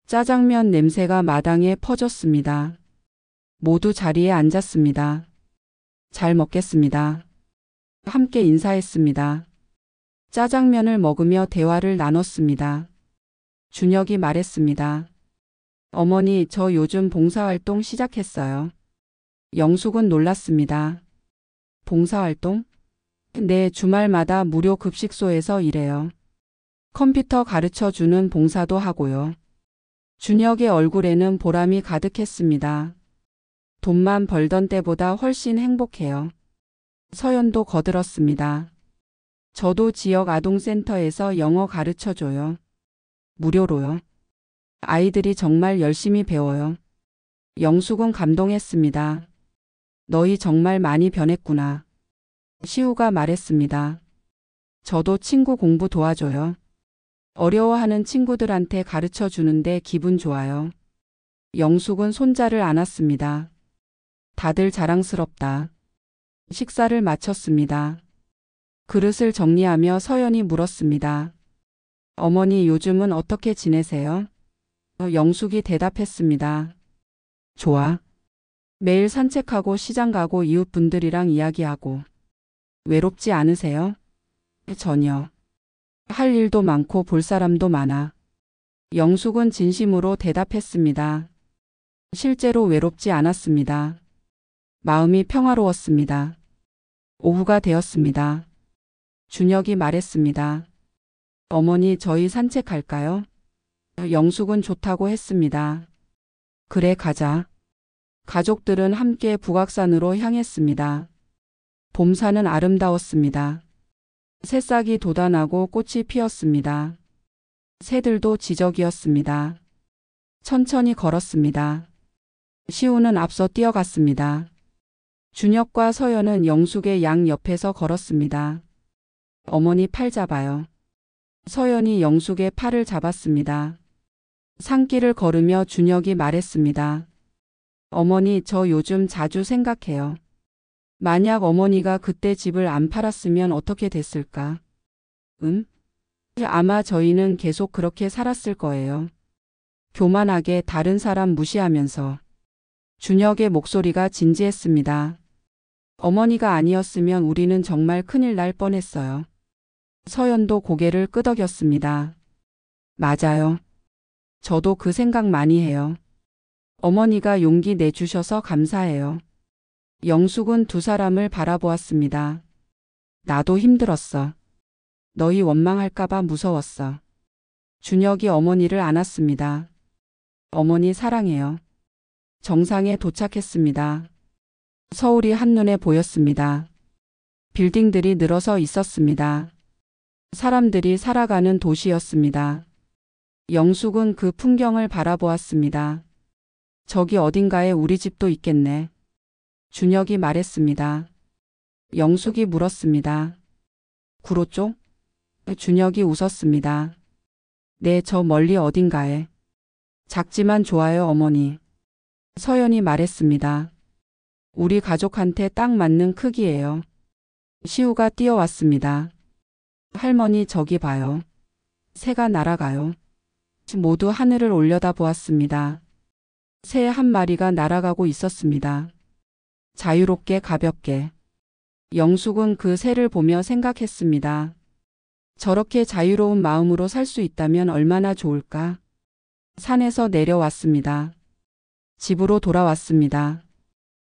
짜장면 냄새가 마당에 퍼졌습니다. 모두 자리에 앉았습니다. 잘 먹겠습니다. 함께 인사했습니다. 짜장면을 먹으며 대화를 나눴습니다. 준혁이 말했습니다. 어머니, 저 요즘 봉사활동 시작했어요. 영숙은 놀랐습니다. 봉사활동? 네, 주말마다 무료 급식소에서 일해요. 컴퓨터 가르쳐 주는 봉사도 하고요. 준혁의 얼굴에는 보람이 가득했습니다. 돈만 벌던 때보다 훨씬 행복해요. 서연도 거들었습니다. 저도 지역 아동센터에서 영어 가르쳐 줘요. 무료로요. 아이들이 정말 열심히 배워요. 영숙은 감동했습니다. 너희 정말 많이 변했구나. 시우가 말했습니다. 저도 친구 공부 도와줘요. 어려워하는 친구들한테 가르쳐 주는데 기분 좋아요. 영숙은 손자를 안았습니다. 다들 자랑스럽다. 식사를 마쳤습니다. 그릇을 정리하며 서연이 물었습니다. 어머니, 요즘은 어떻게 지내세요? 영숙이 대답했습니다. 좋아. 매일 산책하고 시장 가고 이웃분들이랑 이야기하고. 외롭지 않으세요? 전혀. 할 일도 많고 볼 사람도 많아. 영숙은 진심으로 대답했습니다. 실제로 외롭지 않았습니다. 마음이 평화로웠습니다. 오후가 되었습니다. 준혁이 말했습니다. 어머니, 저희 산책할까요? 영숙은 좋다고 했습니다. 그래, 가자. 가족들은 함께 북악산으로 향했습니다. 봄산은 아름다웠습니다. 새싹이 돋아나고 꽃이 피었습니다. 새들도 지저귀었습니다. 천천히 걸었습니다. 시우는 앞서 뛰어갔습니다. 준혁과 서연은 영숙의 양 옆에서 걸었습니다. 어머니 팔 잡아요. 서연이 영숙의 팔을 잡았습니다. 산길을 걸으며 준혁이 말했습니다. 어머니, 저 요즘 자주 생각해요. 만약 어머니가 그때 집을 안 팔았으면 어떻게 됐을까? 아마 저희는 계속 그렇게 살았을 거예요. 교만하게 다른 사람 무시하면서. 준혁의 목소리가 진지했습니다. 어머니가 아니었으면 우리는 정말 큰일 날 뻔했어요. 서연도 고개를 끄덕였습니다. 맞아요. 저도 그 생각 많이 해요. 어머니가 용기 내주셔서 감사해요. 영숙은 두 사람을 바라보았습니다. 나도 힘들었어. 너희 원망할까봐 무서웠어. 준혁이 어머니를 안았습니다. 어머니 사랑해요. 정상에 도착했습니다. 서울이 한눈에 보였습니다. 빌딩들이 늘어서 있었습니다. 사람들이 살아가는 도시였습니다. 영숙은 그 풍경을 바라보았습니다. 저기 어딘가에 우리 집도 있겠네. 준혁이 말했습니다. 영숙이 물었습니다. 구로 쪽? 준혁이 웃었습니다. 네, 저 멀리 어딘가에. 작지만 좋아요, 어머니. 서연이 말했습니다. 우리 가족한테 딱 맞는 크기예요. 시우가 뛰어왔습니다. 할머니 저기 봐요. 새가 날아가요. 모두 하늘을 올려다 보았습니다. 새 한 마리가 날아가고 있었습니다. 자유롭게 가볍게. 영숙은 그 새를 보며 생각했습니다. 저렇게 자유로운 마음으로 살 수 있다면 얼마나 좋을까? 산에서 내려왔습니다. 집으로 돌아왔습니다.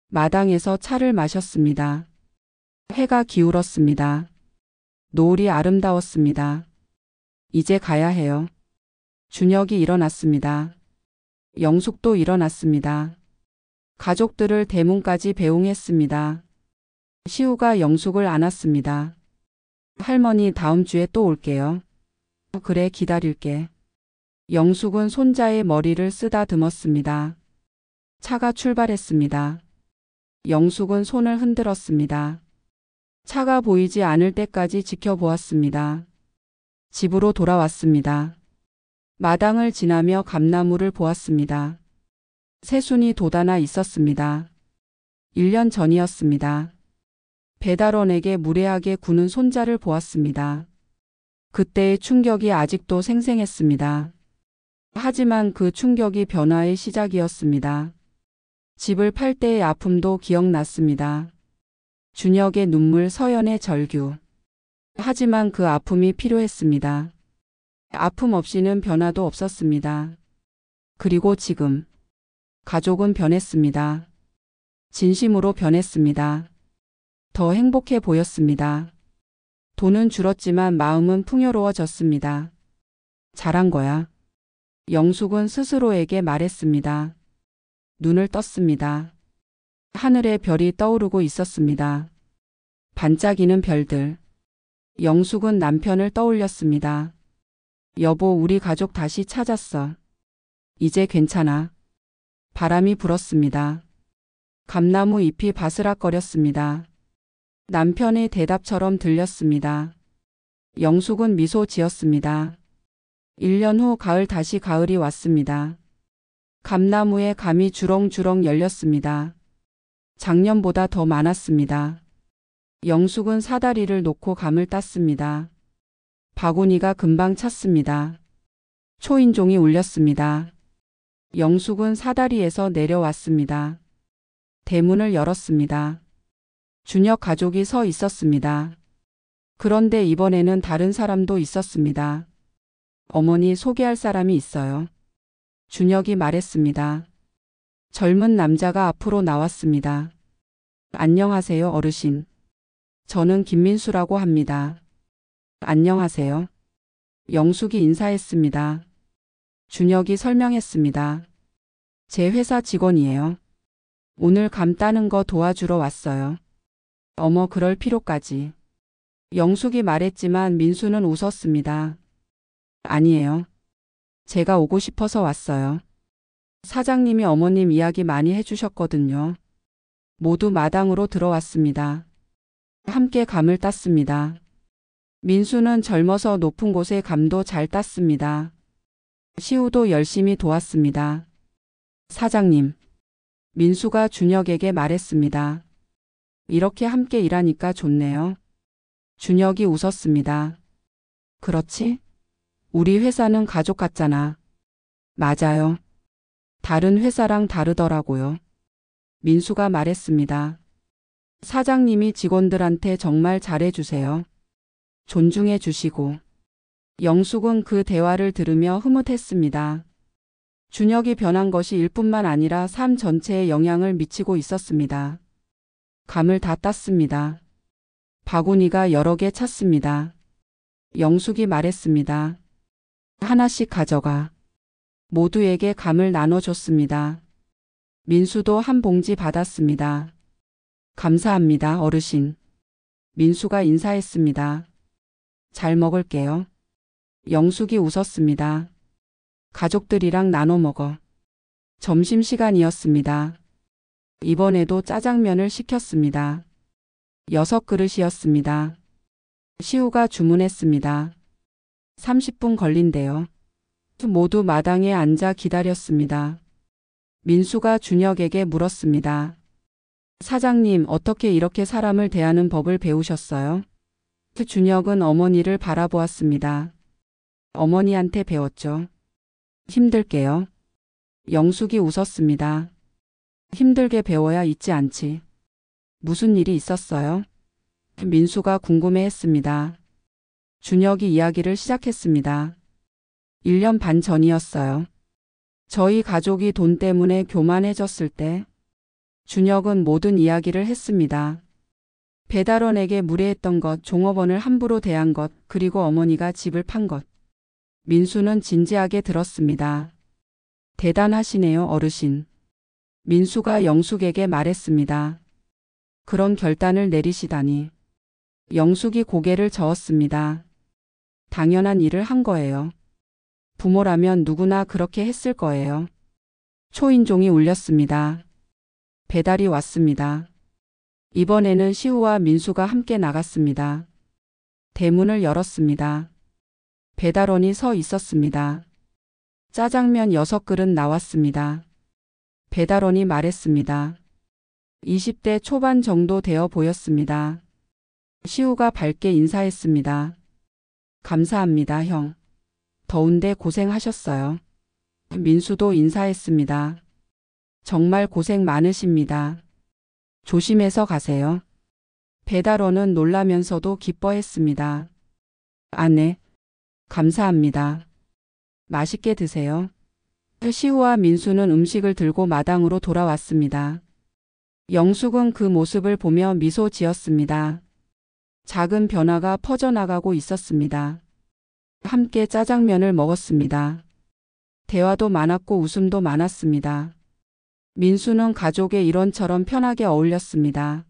마당에서 차를 마셨습니다. 해가 기울었습니다. 노을이 아름다웠습니다. 이제 가야 해요. 준혁이 일어났습니다. 영숙도 일어났습니다. 가족들을 대문까지 배웅했습니다. 시우가 영숙을 안았습니다. 할머니 다음 주에 또 올게요. 그래 기다릴게. 영숙은 손자의 머리를 쓰다듬었습니다. 차가 출발했습니다. 영숙은 손을 흔들었습니다. 차가 보이지 않을 때까지 지켜보았습니다. 집으로 돌아왔습니다. 마당을 지나며 감나무를 보았습니다. 새순이 돋아나 있었습니다. 1년 전이었습니다. 배달원에게 무례하게 구는 손자를 보았습니다. 그때의 충격이 아직도 생생했습니다. 하지만 그 충격이 변화의 시작이었습니다. 집을 팔 때의 아픔도 기억났습니다. 준혁의 눈물, 서연의 절규. 하지만 그 아픔이 필요했습니다. 아픔 없이는 변화도 없었습니다. 그리고 지금 가족은 변했습니다. 진심으로 변했습니다. 더 행복해 보였습니다. 돈은 줄었지만 마음은 풍요로워졌습니다. 잘한 거야. 영숙은 스스로에게 말했습니다. 눈을 떴습니다. 하늘에 별이 떠오르고 있었습니다. 반짝이는 별들. 영숙은 남편을 떠올렸습니다. 여보, 우리 가족 다시 찾았어. 이제 괜찮아. 바람이 불었습니다. 감나무 잎이 바스락거렸습니다. 남편의 대답처럼 들렸습니다. 영숙은 미소 지었습니다. 1년 후 가을, 다시 가을이 왔습니다. 감나무에 감이 주렁주렁 열렸습니다. 작년보다 더 많았습니다. 영숙은 사다리를 놓고 감을 땄습니다. 바구니가 금방 찼습니다. 초인종이 울렸습니다. 영숙은 사다리에서 내려왔습니다. 대문을 열었습니다. 준혁 가족이 서 있었습니다. 그런데 이번에는 다른 사람도 있었습니다. 어머니, 소개할 사람이 있어요. 준혁이 말했습니다. 젊은 남자가 앞으로 나왔습니다. 안녕하세요, 어르신. 저는 김민수라고 합니다. 안녕하세요. 영숙이 인사했습니다. 준혁이 설명했습니다. 제 회사 직원이에요. 오늘 감 따는 거 도와주러 왔어요. 어머, 그럴 필요까지. 영숙이 말했지만 민수는 웃었습니다. 아니에요. 제가 오고 싶어서 왔어요. 사장님이 어머님 이야기 많이 해주셨거든요. 모두 마당으로 들어왔습니다. 함께 감을 땄습니다. 민수는 젊어서 높은 곳에 감도 잘 땄습니다. 시우도 열심히 도왔습니다. 사장님. 민수가 준혁에게 말했습니다. 이렇게 함께 일하니까 좋네요. 준혁이 웃었습니다. 그렇지? 우리 회사는 가족 같잖아. 맞아요. 다른 회사랑 다르더라고요. 민수가 말했습니다. 사장님이 직원들한테 정말 잘해주세요. 존중해 주시고. 영숙은 그 대화를 들으며 흐뭇했습니다. 준혁이 변한 것이 일뿐만 아니라 삶 전체에 영향을 미치고 있었습니다. 감을 다 땄습니다. 바구니가 여러 개 찼습니다. 영숙이 말했습니다. 하나씩 가져가. 모두에게 감을 나눠줬습니다. 민수도 한 봉지 받았습니다. 감사합니다, 어르신. 민수가 인사했습니다. 잘 먹을게요. 영숙이 웃었습니다. 가족들이랑 나눠 먹어. 점심시간이었습니다. 이번에도 짜장면을 시켰습니다. 6그릇이었습니다. 시우가 주문했습니다. 30분 걸린대요. 모두 마당에 앉아 기다렸습니다. 민수가 준혁에게 물었습니다. 사장님, 어떻게 이렇게 사람을 대하는 법을 배우셨어요? 준혁은 어머니를 바라보았습니다. 어머니한테 배웠죠. 힘들게요. 영숙이 웃었습니다. 힘들게 배워야 잊지 않지. 무슨 일이 있었어요? 민수가 궁금해했습니다. 준혁이 이야기를 시작했습니다. 1년 반 전이었어요. 저희 가족이 돈 때문에 교만해졌을 때 준혁은 모든 이야기를 했습니다. 배달원에게 무례했던 것, 종업원을 함부로 대한 것, 그리고 어머니가 집을 판 것. 민수는 진지하게 들었습니다. 대단하시네요, 어르신. 민수가 영숙에게 말했습니다. 그런 결단을 내리시다니. 영숙이 고개를 저었습니다. 당연한 일을 한 거예요. 부모라면 누구나 그렇게 했을 거예요. 초인종이 울렸습니다. 배달이 왔습니다. 이번에는 시우와 민수가 함께 나갔습니다. 대문을 열었습니다. 배달원이 서 있었습니다. 짜장면 6그릇 나왔습니다. 배달원이 말했습니다. 20대 초반 정도 되어 보였습니다. 시우가 밝게 인사했습니다. 감사합니다, 형. 더운데 고생하셨어요. 민수도 인사했습니다. 정말 고생 많으십니다. 조심해서 가세요. 배달원은 놀라면서도 기뻐했습니다. 아, 네. 감사합니다. 맛있게 드세요. 시우와 민수는 음식을 들고 마당으로 돌아왔습니다. 영숙은 그 모습을 보며 미소 지었습니다. 작은 변화가 퍼져나가고 있었습니다. 함께 짜장면을 먹었습니다. 대화도 많았고 웃음도 많았습니다. 민수는 가족에 이런저런 편하게 어울렸습니다.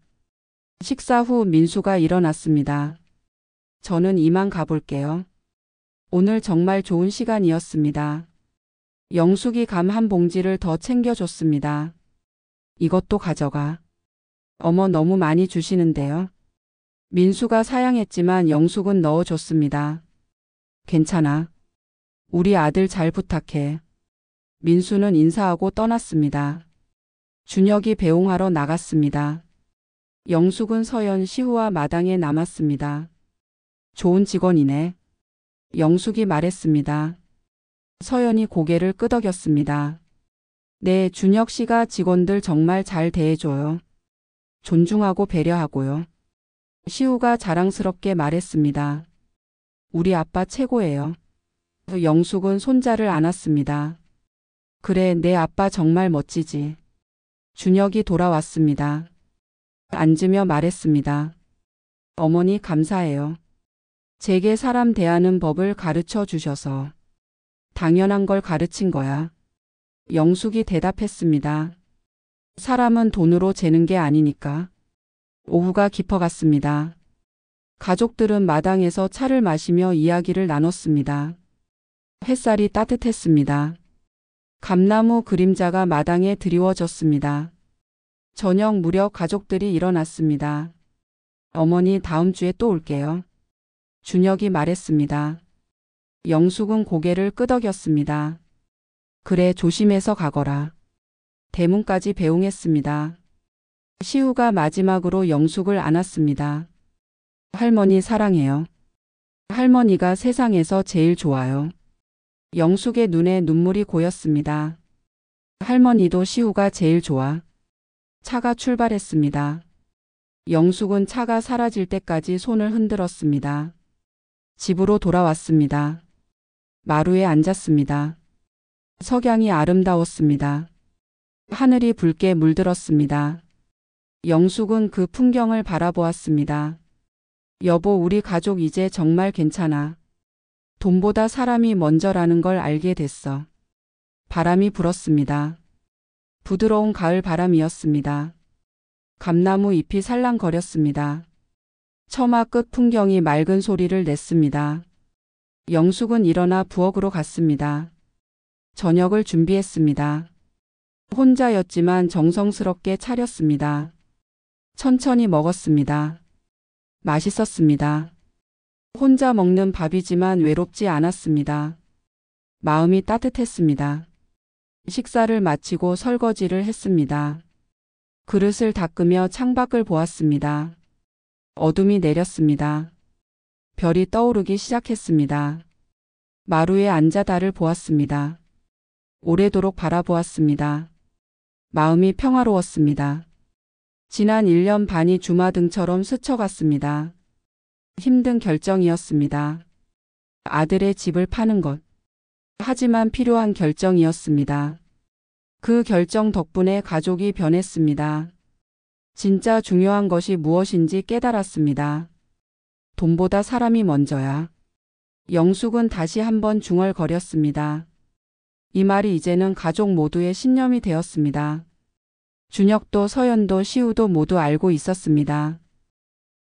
식사 후 민수가 일어났습니다. 저는 이만 가볼게요. 오늘 정말 좋은 시간이었습니다. 영숙이 감 한 봉지를 더 챙겨줬습니다. 이것도 가져가. 어머, 너무 많이 주시는데요. 민수가 사양했지만 영숙은 넣어줬습니다. 괜찮아. 우리 아들 잘 부탁해. 민수는 인사하고 떠났습니다. 준혁이 배웅하러 나갔습니다. 영숙은 서연, 시우와 마당에 남았습니다. 좋은 직원이네. 영숙이 말했습니다. 서연이 고개를 끄덕였습니다. 네, 준혁 씨가 직원들 정말 잘 대해줘요. 존중하고 배려하고요. 시우가 자랑스럽게 말했습니다. 우리 아빠 최고예요. 영숙은 손자를 안았습니다. 그래, 내 아빠 정말 멋지지. 준혁이 돌아왔습니다. 앉으며 말했습니다. 어머니 감사해요. 제게 사람 대하는 법을 가르쳐 주셔서. 당연한 걸 가르친 거야. 영숙이 대답했습니다. 사람은 돈으로 재는 게 아니니까. 오후가 깊어갔습니다. 가족들은 마당에서 차를 마시며 이야기를 나눴습니다. 햇살이 따뜻했습니다. 감나무 그림자가 마당에 드리워졌습니다. 저녁 무렵 가족들이 일어났습니다. 어머니, 다음 주에 또 올게요. 준혁이 말했습니다. 영숙은 고개를 끄덕였습니다. 그래, 조심해서 가거라. 대문까지 배웅했습니다. 시우가 마지막으로 영숙을 안았습니다. 할머니 사랑해요. 할머니가 세상에서 제일 좋아요. 영숙의 눈에 눈물이 고였습니다. 할머니도 시우가 제일 좋아. 차가 출발했습니다. 영숙은 차가 사라질 때까지 손을 흔들었습니다. 집으로 돌아왔습니다. 마루에 앉았습니다. 석양이 아름다웠습니다. 하늘이 붉게 물들었습니다. 영숙은 그 풍경을 바라보았습니다. 여보, 우리 가족 이제 정말 괜찮아. 돈보다 사람이 먼저라는 걸 알게 됐어. 바람이 불었습니다. 부드러운 가을 바람이었습니다. 감나무 잎이 살랑거렸습니다. 처마 끝 풍경이 맑은 소리를 냈습니다. 영숙은 일어나 부엌으로 갔습니다. 저녁을 준비했습니다. 혼자였지만 정성스럽게 차렸습니다. 천천히 먹었습니다. 맛있었습니다. 혼자 먹는 밥이지만 외롭지 않았습니다. 마음이 따뜻했습니다. 식사를 마치고 설거지를 했습니다. 그릇을 닦으며 창밖을 보았습니다. 어둠이 내렸습니다. 별이 떠오르기 시작했습니다. 마루에 앉아 달을 보았습니다. 오래도록 바라보았습니다. 마음이 평화로웠습니다. 지난 1년 반이 주마등처럼 스쳐갔습니다. 힘든 결정이었습니다. 아들의 집을 파는 것. 하지만 필요한 결정이었습니다. 그 결정 덕분에 가족이 변했습니다. 진짜 중요한 것이 무엇인지 깨달았습니다. 돈보다 사람이 먼저야. 영숙은 다시 한번 중얼거렸습니다. 이 말이 이제는 가족 모두의 신념이 되었습니다. 준혁도 서연도 시우도 모두 알고 있었습니다.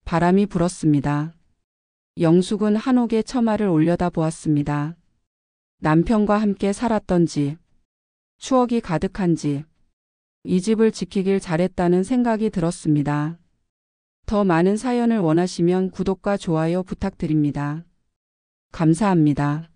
바람이 불었습니다. 영숙은 한옥의 처마를 올려다보았습니다. 남편과 함께 살았던 집, 추억이 가득한 집, 이 집을 지키길 잘했다는 생각이 들었습니다. 더 많은 사연을 원하시면 구독과 좋아요 부탁드립니다. 감사합니다.